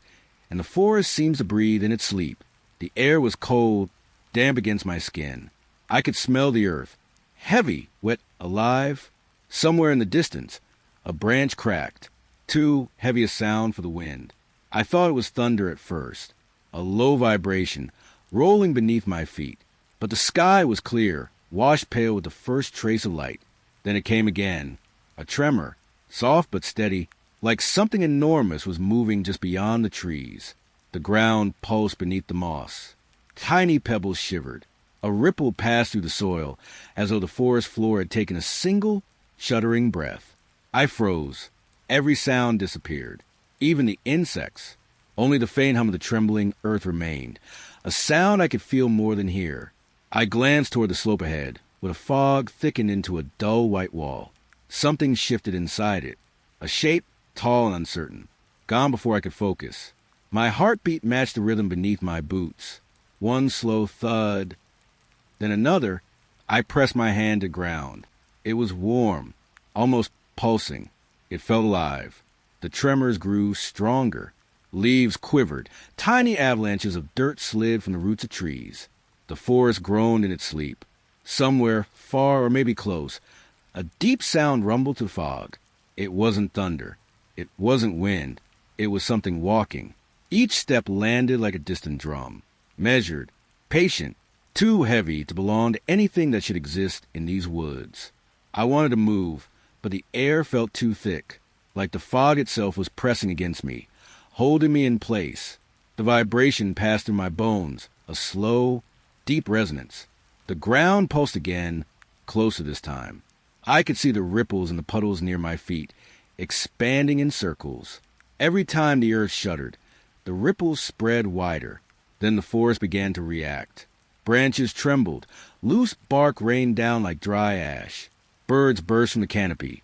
and the forest seems to breathe in its sleep. The air was cold, damp against my skin. I could smell the earth, heavy, wet, alive. Somewhere in the distance, a branch cracked, too heavy a sound for the wind. I thought it was thunder at first, a low vibration, rolling beneath my feet. But the sky was clear, washed pale with the first trace of light. Then it came again, a tremor, soft but steady, like something enormous was moving just beyond the trees. The ground pulsed beneath the moss. Tiny pebbles shivered. A ripple passed through the soil, as though the forest floor had taken a single, shuddering breath. I froze. Every sound disappeared, even the insects. Only the faint hum of the trembling earth remained, a sound I could feel more than hear. I glanced toward the slope ahead, where the fog thickened into a dull white wall. Something shifted inside it, a shape tall and uncertain, gone before I could focus. My heartbeat matched the rhythm beneath my boots. One slow thud, then another. I pressed my hand to ground. It was warm, almost pulsing. It felt alive. The tremors grew stronger. Leaves quivered. Tiny avalanches of dirt slid from the roots of trees. The forest groaned in its sleep. Somewhere, far or maybe close, a deep sound rumbled through fog. It wasn't thunder. It wasn't wind. It was something walking. Each step landed like a distant drum. Measured, patient, too heavy to belong to anything that should exist in these woods. I wanted to move, but the air felt too thick, like the fog itself was pressing against me, holding me in place. The vibration passed through my bones, a slow, deep resonance. The ground pulsed again, closer this time. I could see the ripples in the puddles near my feet, expanding in circles. Every time the earth shuddered, the ripples spread wider. Then the forest began to react. Branches trembled. Loose bark rained down like dry ash. Birds burst from the canopy,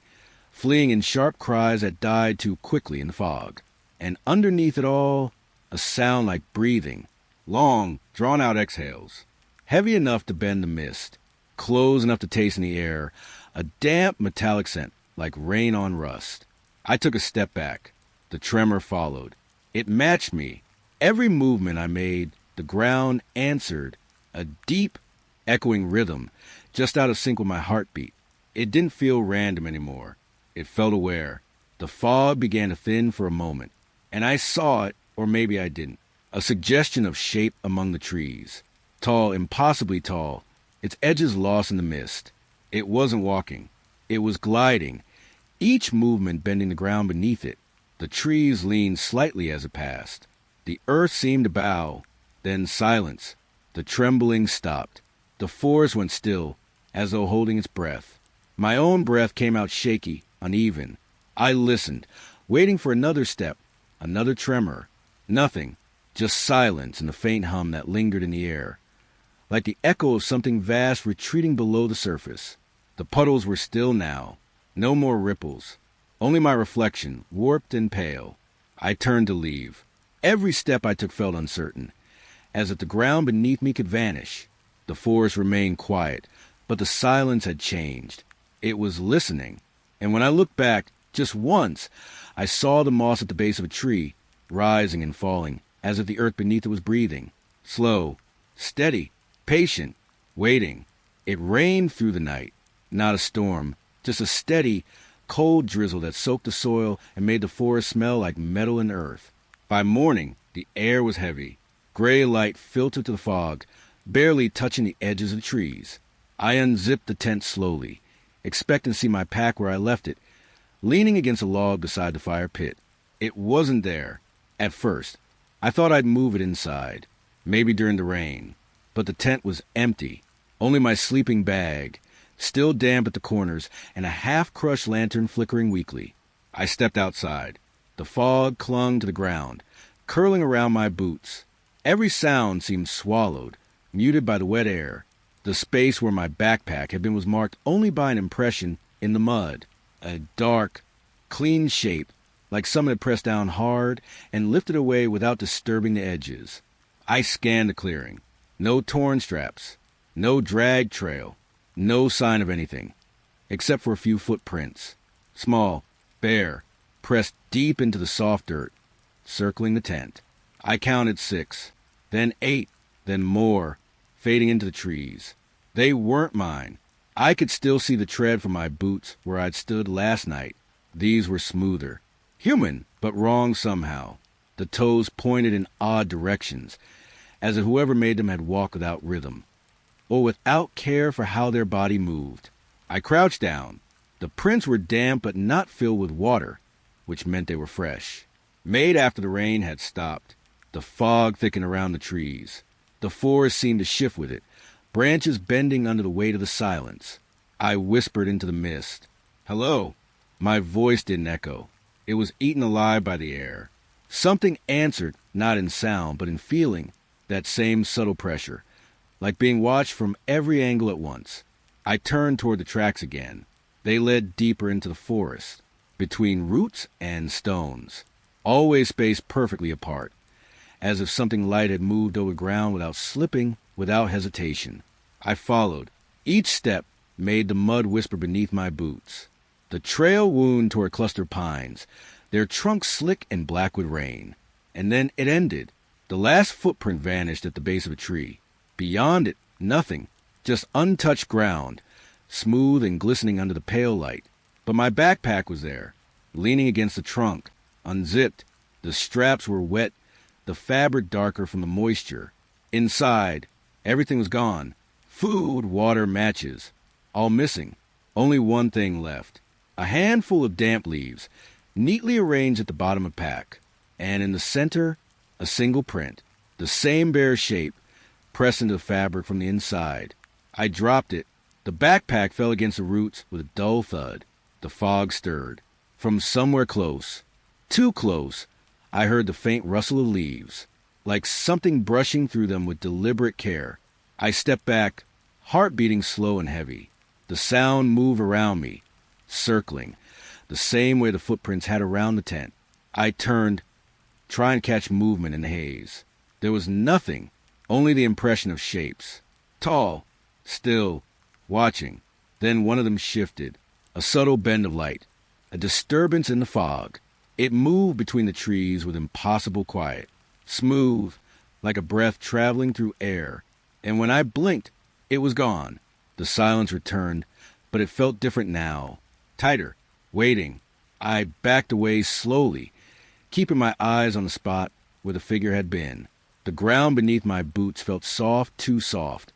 fleeing in sharp cries that died too quickly in the fog. And underneath it all, a sound like breathing. Long, drawn-out exhales. Heavy enough to bend the mist. Close enough to taste in the air. A damp, metallic scent, like rain on rust. I took a step back. The tremor followed. It matched me. Every movement I made, the ground answered. A deep, echoing rhythm, just out of sync with my heartbeat. It didn't feel random anymore. It felt aware. The fog began to thin for a moment, and I saw it, or maybe I didn't. A suggestion of shape among the trees. Tall, impossibly tall, its edges lost in the mist. It wasn't walking. It was gliding, each movement bending the ground beneath it. The trees leaned slightly as it passed. The earth seemed to bow, then silence. The trembling stopped. The forest went still, as though holding its breath. My own breath came out shaky, uneven. I listened, waiting for another step, another tremor. Nothing, just silence and the faint hum that lingered in the air, like the echo of something vast retreating below the surface. The puddles were still now. No more ripples. Only my reflection, warped and pale. I turned to leave. Every step I took felt uncertain, as if the ground beneath me could vanish. The forest remained quiet, but the silence had changed. It was listening. And when I looked back, just once, I saw the moss at the base of a tree, rising and falling, as if the earth beneath it was breathing. Slow, steady, patient, waiting. It rained through the night. Not a storm, just a steady, cold drizzle that soaked the soil and made the forest smell like metal and earth. By morning, the air was heavy. Gray light filtered to the fog, barely touching the edges of the trees. I unzipped the tent slowly, expecting to see my pack where I left it, leaning against a log beside the fire pit. It wasn't there. At first, I thought I'd move it inside, maybe during the rain. But the tent was empty. Only my sleeping bag, still damp at the corners, and a half-crushed lantern flickering weakly. I stepped outside. The fog clung to the ground, curling around my boots. Every sound seemed swallowed, muted by the wet air. The space where my backpack had been was marked only by an impression in the mud. A dark, clean shape, like someone had pressed down hard and lifted away without disturbing the edges. I scanned the clearing. No torn straps, no drag trail, no sign of anything, except for a few footprints. Small, bare, pressed deep into the soft dirt, circling the tent. I counted 6, then 8, then more, fading into the trees. They weren't mine. I could still see the tread from my boots where I'd stood last night. These were smoother. Human, but wrong somehow. The toes pointed in odd directions, as if whoever made them had walked without rhythm, or without care for how their body moved. I crouched down. The prints were damp but not filled with water, which meant they were fresh. Made after the rain had stopped. The fog thickened around the trees. The forest seemed to shift with it, branches bending under the weight of the silence. I whispered into the mist. "Hello." My voice didn't echo. It was eaten alive by the air. Something answered, not in sound, but in feeling, that same subtle pressure, like being watched from every angle at once. I turned toward the tracks again. They led deeper into the forest, between roots and stones, always spaced perfectly apart, as if something light had moved over ground without slipping, without hesitation. I followed. Each step made the mud whisper beneath my boots. The trail wound toward clustered pines, their trunks slick and black with rain. And then it ended. The last footprint vanished at the base of a tree. Beyond it, nothing, just untouched ground, smooth and glistening under the pale light. But my backpack was there, leaning against the trunk, unzipped. The straps were wet, the fabric darker from the moisture. Inside, everything was gone. Food, water, matches, all missing. Only one thing left. A handful of damp leaves, neatly arranged at the bottom of the pack. And in the center, a single print, the same bare shape, pressed into the fabric from the inside. I dropped it. The backpack fell against the roots with a dull thud. The fog stirred. From somewhere close, too close, I heard the faint rustle of leaves, like something brushing through them with deliberate care. I stepped back, heart beating slow and heavy. The sound moved around me, circling, the same way the footprints had around the tent. I turned, trying to catch movement in the haze. There was nothing, only the impression of shapes. Tall, still, watching. Then one of them shifted, a subtle bend of light, a disturbance in the fog. It moved between the trees with impossible quiet, smooth, like a breath traveling through air. And when I blinked, it was gone. The silence returned, but it felt different now. Tighter, waiting. I backed away slowly, keeping my eyes on the spot where the figure had been. The ground beneath my boots felt soft, too soft,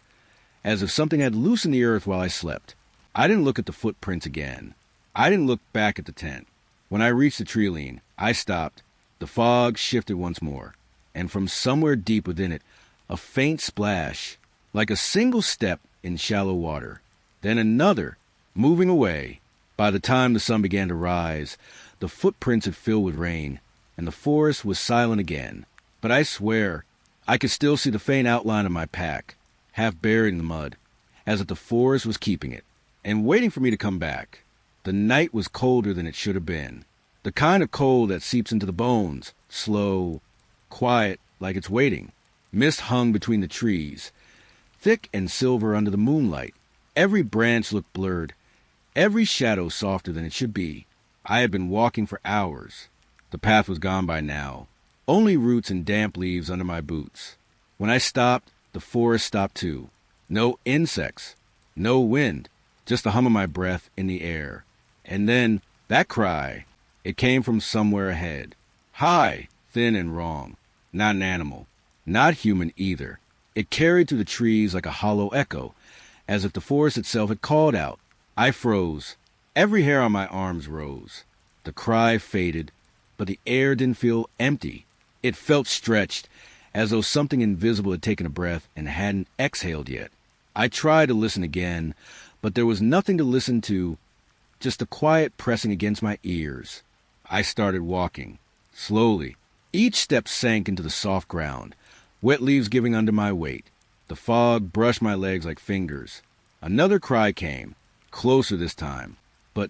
as if something had loosened the earth while I slept. I didn't look at the footprints again. I didn't look back at the tent. When I reached the tree lean, I stopped. The fog shifted once more, and from somewhere deep within it, a faint splash, like a single step in shallow water. Then another, moving away. By the time the sun began to rise, the footprints had filled with rain, and the forest was silent again. But I swear, I could still see the faint outline of my pack, half buried in the mud, as if the forest was keeping it, and waiting for me to come back. The night was colder than it should have been. The kind of cold that seeps into the bones, slow, quiet, like it's waiting. Mist hung between the trees, thick and silver under the moonlight. Every branch looked blurred, every shadow softer than it should be. I had been walking for hours. The path was gone by now. Only roots and damp leaves under my boots. When I stopped, the forest stopped too. No insects, no wind, just the hum of my breath in the air. And then, that cry, it came from somewhere ahead. High, thin and wrong. Not an animal. Not human either. It carried through the trees like a hollow echo, as if the forest itself had called out. I froze. Every hair on my arms rose. The cry faded, but the air didn't feel empty. It felt stretched, as though something invisible had taken a breath and hadn't exhaled yet. I tried to listen again, but there was nothing to listen to, just the quiet pressing against my ears. I started walking, slowly. Each step sank into the soft ground, wet leaves giving under my weight. The fog brushed my legs like fingers. Another cry came, closer this time. But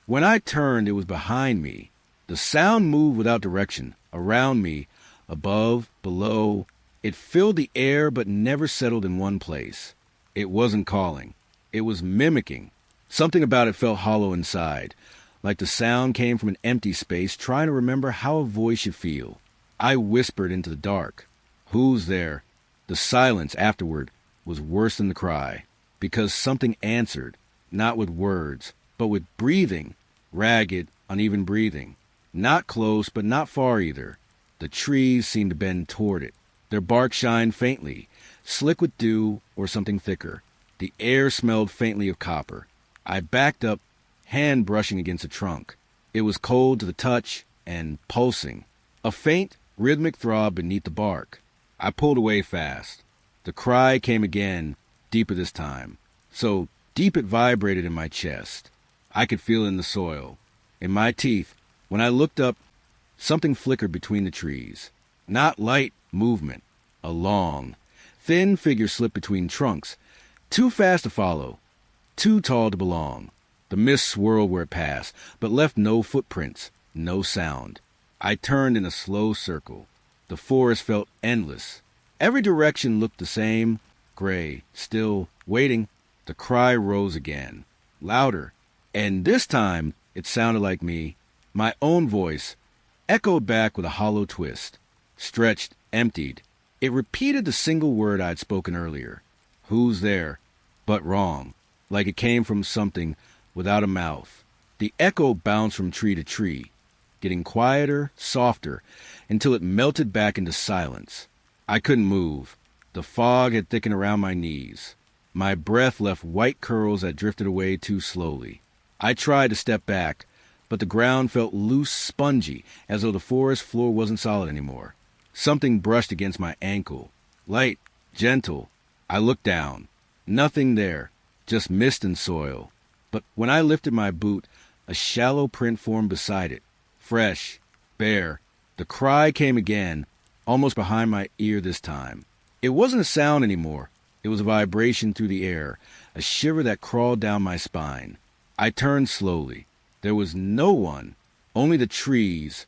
when I turned, it was behind me. The sound moved without direction, around me, above, below. It filled the air but never settled in one place. It wasn't calling. It was mimicking. Something about it felt hollow inside, like the sound came from an empty space trying to remember how a voice should feel. I whispered into the dark. Who's there? The silence afterward was worse than the cry, because something answered, not with words, but with breathing, ragged, uneven breathing. Not close, but not far either. The trees seemed to bend toward it. Their bark shined faintly, slick with dew or something thicker. The air smelled faintly of copper. I backed up, hand brushing against the trunk. It was cold to the touch and pulsing. A faint, rhythmic throb beneath the bark. I pulled away fast. The cry came again, deeper this time. So deep it vibrated in my chest. I could feel it in the soil, in my teeth. When I looked up, something flickered between the trees. Not light movement. A long, thin figure slipped between trunks, too fast to follow, too tall to belong. The mist swirled where it passed, but left no footprints, no sound. I turned in a slow circle. The forest felt endless. Every direction looked the same, gray, still, waiting. The cry rose again, louder, and this time it sounded like me. My own voice echoed back with a hollow twist, stretched, emptied. It repeated the single word I'd spoken earlier. Who's there? But wrong, like it came from something without a mouth. The echo bounced from tree to tree, getting quieter, softer, until it melted back into silence. I couldn't move. The fog had thickened around my knees. My breath left white curls that drifted away too slowly. I tried to step back, but the ground felt loose, spongy, as though the forest floor wasn't solid anymore. Something brushed against my ankle. Light, gentle. I looked down. Nothing there, just mist and soil. But when I lifted my boot, a shallow print formed beside it. Fresh, bare. The cry came again, almost behind my ear this time. It wasn't a sound anymore. It was a vibration through the air, a shiver that crawled down my spine. I turned slowly. There was no one, only the trees,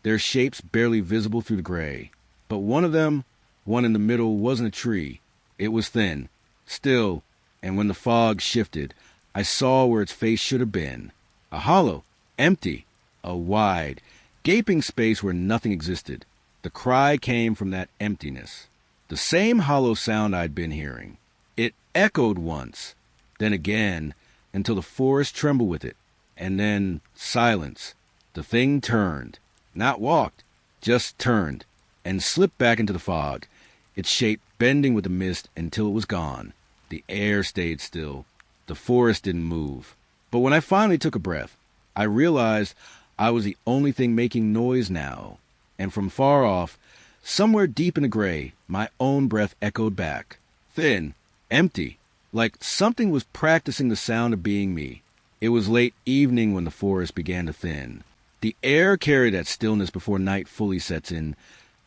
their shapes barely visible through the gray. But one of them, one in the middle, wasn't a tree. It was thin, still, and when the fog shifted, I saw where its face should have been. A hollow, empty, a wide, gaping space where nothing existed. The cry came from that emptiness. The same hollow sound I'd been hearing. It echoed once, then again, until the forest trembled with it, and then silence. The thing turned, not walked, just turned, and slipped back into the fog, its shape bending with the mist until it was gone. The air stayed still. The forest didn't move. But when I finally took a breath, I realized I was the only thing making noise now. And from far off, somewhere deep in the gray, my own breath echoed back. Thin, empty, like something was practicing the sound of being me. It was late evening when the forest began to thin. The air carried that stillness before night fully sets in,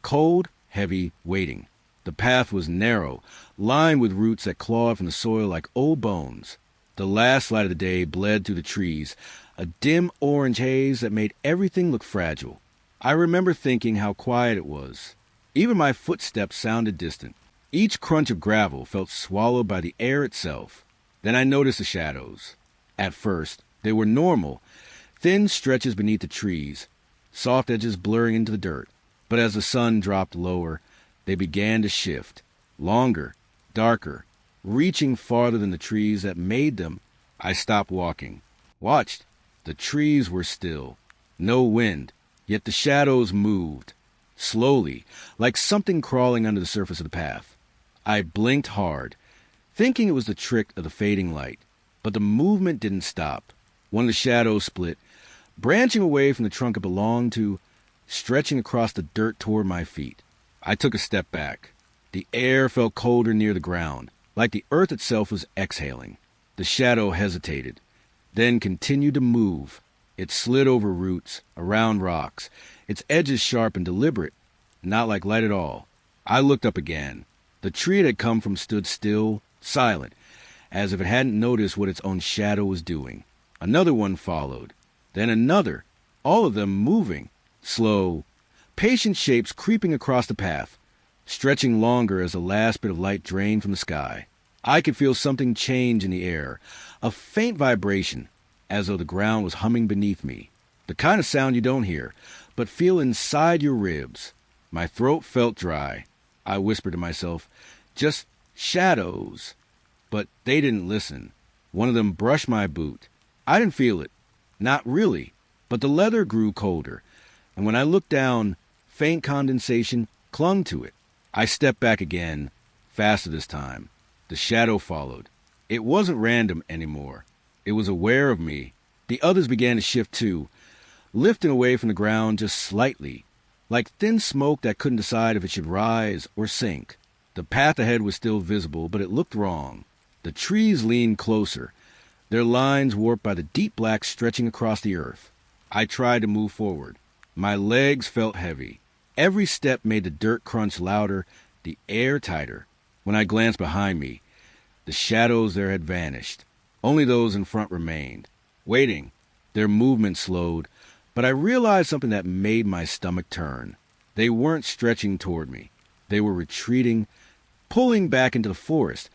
cold, heavy, waiting. The path was narrow, lined with roots that clawed from the soil like old bones. The last light of the day bled through the trees, a dim orange haze that made everything look fragile. I remember thinking how quiet it was. Even my footsteps sounded distant. Each crunch of gravel felt swallowed by the air itself. Then I noticed the shadows. At first, they were normal, thin stretches beneath the trees, soft edges blurring into the dirt. But as the sun dropped lower, they began to shift, longer, darker, reaching farther than the trees that made them. I stopped walking, watched. The trees were still, no wind, yet the shadows moved, slowly, like something crawling under the surface of the path. I blinked hard, thinking it was the trick of the fading light, but the movement didn't stop. One of the shadows split, branching away from the trunk it belonged to, stretching across the dirt toward my feet. I took a step back. The air felt colder near the ground, like the earth itself was exhaling. The shadow hesitated, then continued to move. It slid over roots, around rocks, its edges sharp and deliberate, not like light at all. I looked up again. The tree it had come from stood still, silent, as if it hadn't noticed what its own shadow was doing. Another one followed, then another, all of them moving, slow, patient shapes creeping across the path, stretching longer as the last bit of light drained from the sky. I could feel something change in the air, a faint vibration, as though the ground was humming beneath me. The kind of sound you don't hear, but feel inside your ribs. My throat felt dry. I whispered to myself, just shadows. But they didn't listen. One of them brushed my boot. I didn't feel it. Not really. But the leather grew colder, and when I looked down, faint condensation clung to it. I stepped back again, faster this time. The shadow followed. It wasn't random anymore. It was aware of me. The others began to shift too, lifting away from the ground just slightly, like thin smoke that couldn't decide if it should rise or sink. The path ahead was still visible, but it looked wrong. The trees leaned closer, their lines warped by the deep black stretching across the earth. I tried to move forward. My legs felt heavy. Every step made the dirt crunch louder, the air tighter. When I glanced behind me, the shadows there had vanished. Only those in front remained, waiting. Their movement slowed, but I realized something that made my stomach turn. They weren't stretching toward me. They were retreating, pulling back into the forest,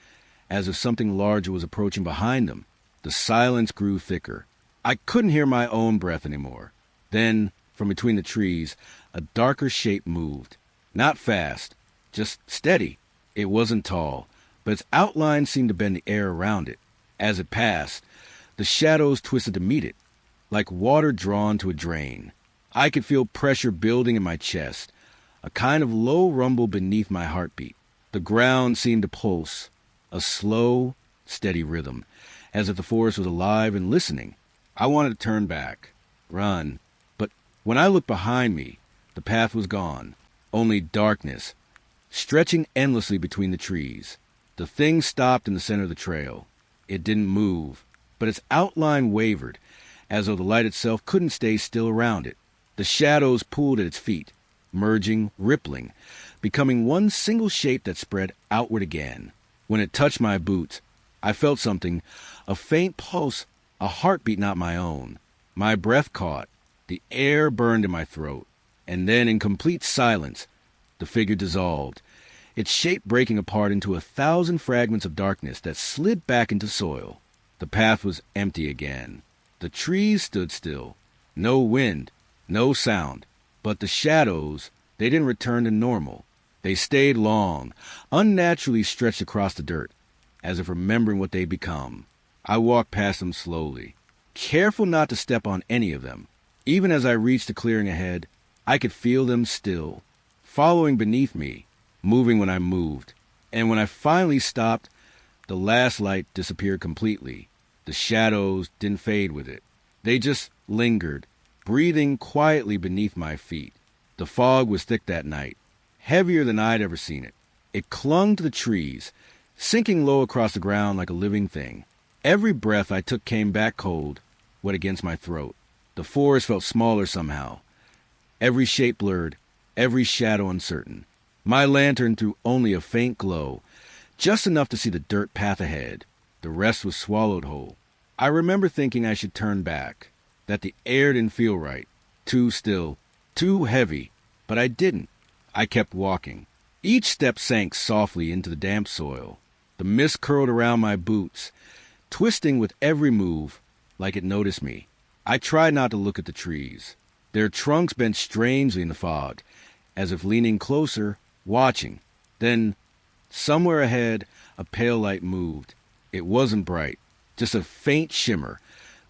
as if something larger was approaching behind them. The silence grew thicker. I couldn't hear my own breath anymore. Then, from between the trees, a darker shape moved. Not fast, just steady. It wasn't tall, but its outline seemed to bend the air around it. As it passed, the shadows twisted to meet it, like water drawn to a drain. I could feel pressure building in my chest, a kind of low rumble beneath my heartbeat. The ground seemed to pulse, a slow, steady rhythm, as if the forest was alive and listening. I wanted to turn back, run, but when I looked behind me, the path was gone, only darkness, stretching endlessly between the trees. The thing stopped in the center of the trail. It didn't move, but its outline wavered, as though the light itself couldn't stay still around it. The shadows pulled at its feet, merging, rippling, becoming one single shape that spread outward again. When it touched my boots, I felt something, a faint pulse, a heartbeat not my own. My breath caught, the air burned in my throat, and then in complete silence, the figure dissolved, its shape breaking apart into 1,000 fragments of darkness that slid back into soil. The path was empty again. The trees stood still. No wind, no sound. But the shadows, they didn't return to normal. They stayed long, unnaturally stretched across the dirt, as if remembering what they'd become. I walked past them slowly, careful not to step on any of them. Even as I reached the clearing ahead, I could feel them still, following beneath me, moving when I moved. And when I finally stopped, the last light disappeared completely. The shadows didn't fade with it. They just lingered, breathing quietly beneath my feet. The fog was thick that night, heavier than I'd ever seen it. It clung to the trees, sinking low across the ground like a living thing. Every breath I took came back cold, wet against my throat. The forest felt smaller somehow, every shape blurred, every shadow uncertain. My lantern threw only a faint glow, just enough to see the dirt path ahead. The rest was swallowed whole. I remember thinking I should turn back, that the air didn't feel right, too still, too heavy, but I didn't. I kept walking. Each step sank softly into the damp soil. The mist curled around my boots, twisting with every move, like it noticed me. I tried not to look at the trees. Their trunks bent strangely in the fog, as if leaning closer, watching. Then, somewhere ahead, a pale light moved. It wasn't bright, just a faint shimmer,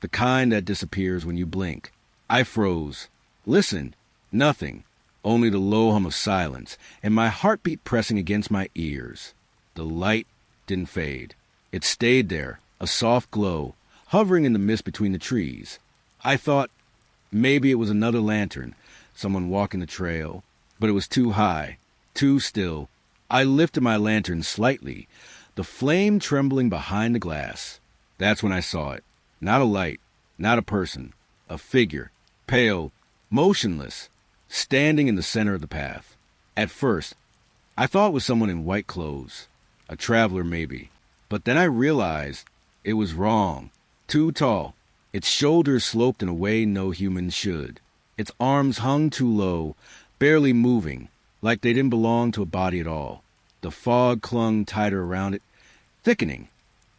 the kind that disappears when you blink. I froze, listened, nothing, only the low hum of silence, and my heartbeat pressing against my ears. The light didn't fade. It stayed there, a soft glow, hovering in the mist between the trees. I thought maybe it was another lantern, someone walking the trail, but it was too high, too still. I lifted my lantern slightly, the flame trembling behind the glass. That's when I saw it. Not a light, not a person, a figure, pale, motionless, standing in the center of the path. At first, I thought it was someone in white clothes, a traveler maybe, but then I realized it was wrong. Too tall. Its shoulders sloped in a way no human should. Its arms hung too low, barely moving, like they didn't belong to a body at all. The fog clung tighter around it, thickening,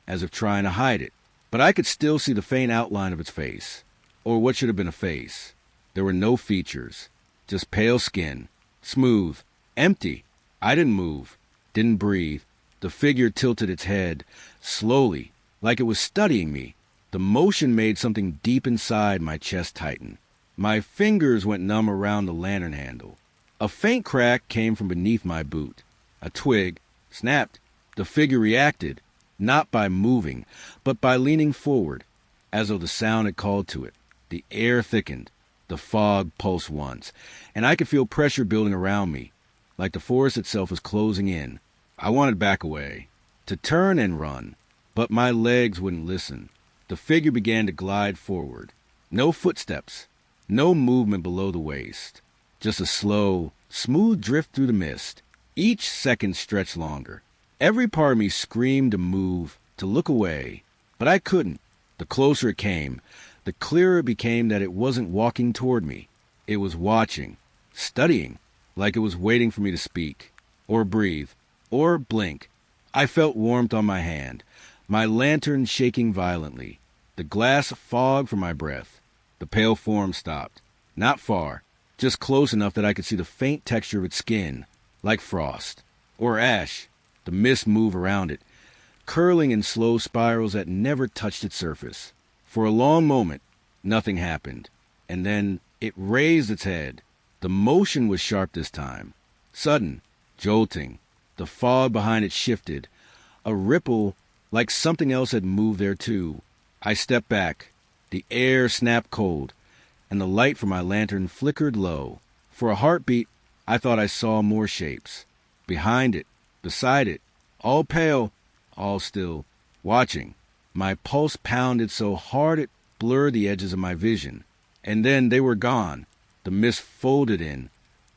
as if trying to hide it. But I could still see the faint outline of its face, or what should have been a face. There were no features, just pale skin, smooth, empty. I didn't move, didn't breathe. The figure tilted its head, slowly, like it was studying me. The motion made something deep inside my chest tighten. My fingers went numb around the lantern handle. A faint crack came from beneath my boot. A twig snapped. The figure reacted, not by moving, but by leaning forward, as though the sound had called to it. The air thickened. The fog pulsed once, and I could feel pressure building around me, like the forest itself was closing in. I wanted back away, to turn and run, but my legs wouldn't listen. The figure began to glide forward. No footsteps, no movement below the waist, just a slow, smooth drift through the mist. Each second stretched longer. Every part of me screamed to move, to look away, but I couldn't. The closer it came, the clearer it became that it wasn't walking toward me. It was watching, studying, like it was waiting for me to speak, or breathe, or blink. I felt warmth on my hand, my lantern shaking violently. The glass fogged from my breath. The pale form stopped. Not far, just close enough that I could see the faint texture of its skin, like frost, or ash. The mist moved around it, curling in slow spirals that never touched its surface. For a long moment, nothing happened, and then it raised its head. The motion was sharp this time, sudden, jolting. The fog behind it shifted, a ripple like something else had moved there too. I stepped back. The air snapped cold, and the light from my lantern flickered low. For a heartbeat, I thought I saw more shapes. Behind it, beside it, all pale, all still, watching. My pulse pounded so hard it blurred the edges of my vision. And then they were gone. The mist folded in,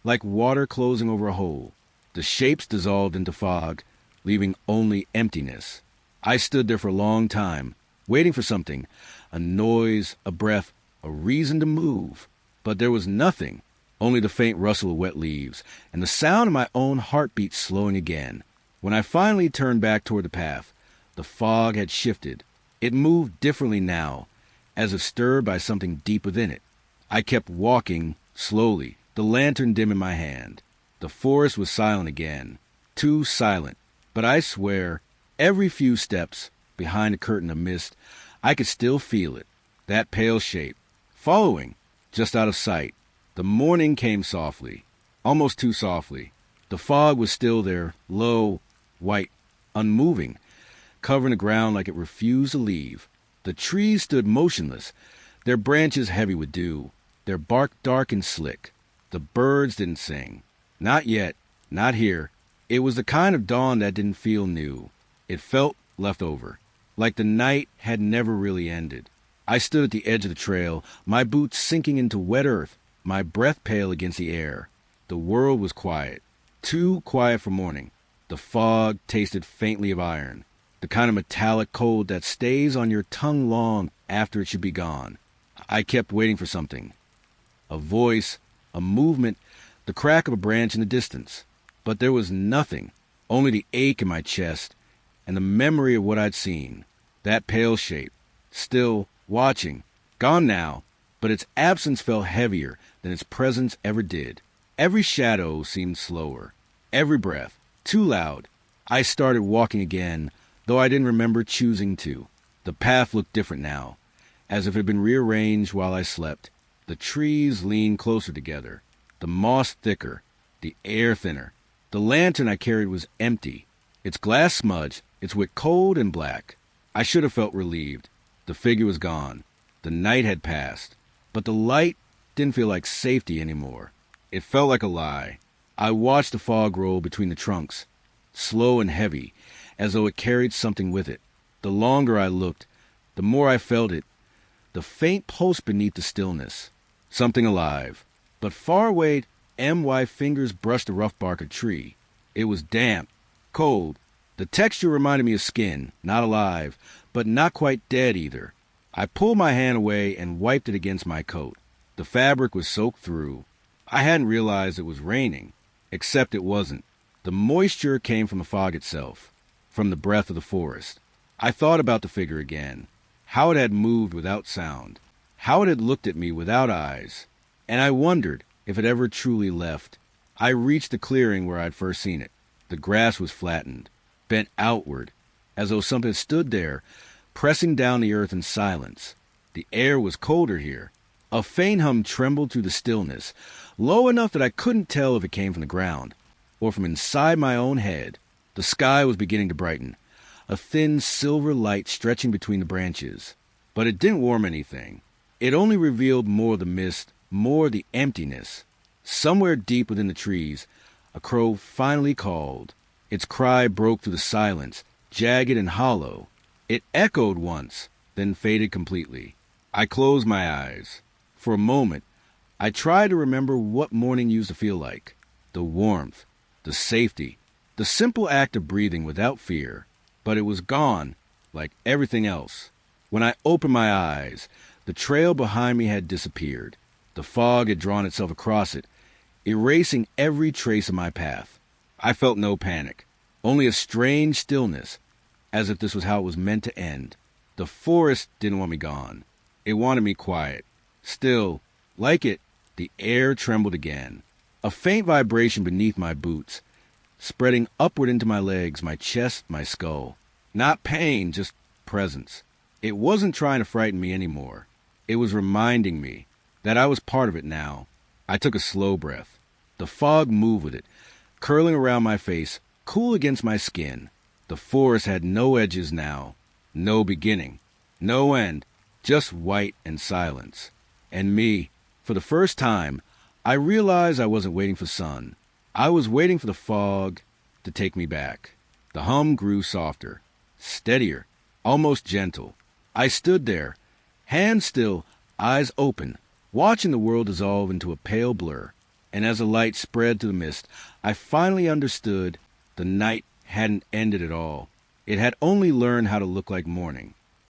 like water closing over a hole. The shapes dissolved into fog, leaving only emptiness. I stood there for a long time, waiting for something, a noise, a breath, a reason to move. But there was nothing, only the faint rustle of wet leaves, and the sound of my own heartbeat slowing again. When I finally turned back toward the path, the fog had shifted. It moved differently now, as if stirred by something deep within it. I kept walking, slowly, the lantern dim in my hand. The forest was silent again, too silent. But I swear, every few steps, behind a curtain of mist, I could still feel it, that pale shape, following, just out of sight. The morning came softly, almost too softly. The fog was still there, low, white, unmoving, covering the ground like it refused to leave. The trees stood motionless, their branches heavy with dew, their bark dark and slick. The birds didn't sing. Not yet, not here. It was the kind of dawn that didn't feel new. It felt left over, like the night had never really ended. I stood at the edge of the trail, my boots sinking into wet earth, my breath pale against the air. The world was quiet, too quiet for morning. The fog tasted faintly of iron, the kind of metallic cold that stays on your tongue long after it should be gone. I kept waiting for something. A voice, a movement, the crack of a branch in the distance. But there was nothing, only the ache in my chest and the memory of what I'd seen. That pale shape, still, watching, gone now, but its absence felt heavier than its presence ever did. Every shadow seemed slower, every breath too loud. I started walking again, though I didn't remember choosing to. The path looked different now, as if it had been rearranged while I slept. The trees leaned closer together, the moss thicker, the air thinner. The lantern I carried was empty, its glass smudged, its wick cold and black. I should have felt relieved. The figure was gone. The night had passed. But the light didn't feel like safety anymore. It felt like a lie. I watched the fog roll between the trunks, slow and heavy, as though it carried something with it. The longer I looked, the more I felt it, the faint pulse beneath the stillness. Something alive. But far away, M.Y. fingers brushed the rough bark of a tree. It was damp, cold. The texture reminded me of skin, not alive, but not quite dead either. I pulled my hand away and wiped it against my coat. The fabric was soaked through. I hadn't realized it was raining, except it wasn't. The moisture came from the fog itself, from the breath of the forest. I thought about the figure again, how it had moved without sound, how it had looked at me without eyes, and I wondered if it ever truly left. I reached the clearing where I'd first seen it. The grass was flattened, bent outward, as though something stood there, pressing down the earth in silence. The air was colder here. A faint hum trembled through the stillness, low enough that I couldn't tell if it came from the ground or from inside my own head. The sky was beginning to brighten, a thin silver light stretching between the branches. But it didn't warm anything. It only revealed more of the mist, more of the emptiness. Somewhere deep within the trees, a crow finally called. Its cry broke through the silence, jagged and hollow. It echoed once, then faded completely. I closed my eyes. For a moment, I tried to remember what morning used to feel like. The warmth, the safety, the simple act of breathing without fear. But it was gone, like everything else. When I opened my eyes, the trail behind me had disappeared. The fog had drawn itself across it, erasing every trace of my path. I felt no panic, only a strange stillness, as if this was how it was meant to end. The forest didn't want me gone. It wanted me quiet. Still, like it, the air trembled again. A faint vibration beneath my boots, spreading upward into my legs, my chest, my skull. Not pain, just presence. It wasn't trying to frighten me anymore. It was reminding me that I was part of it now. I took a slow breath. The fog moved with it, curling around my face, cool against my skin. The forest had no edges now, no beginning, no end, just white and silence. And me, for the first time, I realized I wasn't waiting for sun. I was waiting for the fog to take me back. The hum grew softer, steadier, almost gentle. I stood there, hands still, eyes open, watching the world dissolve into a pale blur. And as the light spread through the mist, I finally understood the night hadn't ended at all. It had only learned how to look like morning.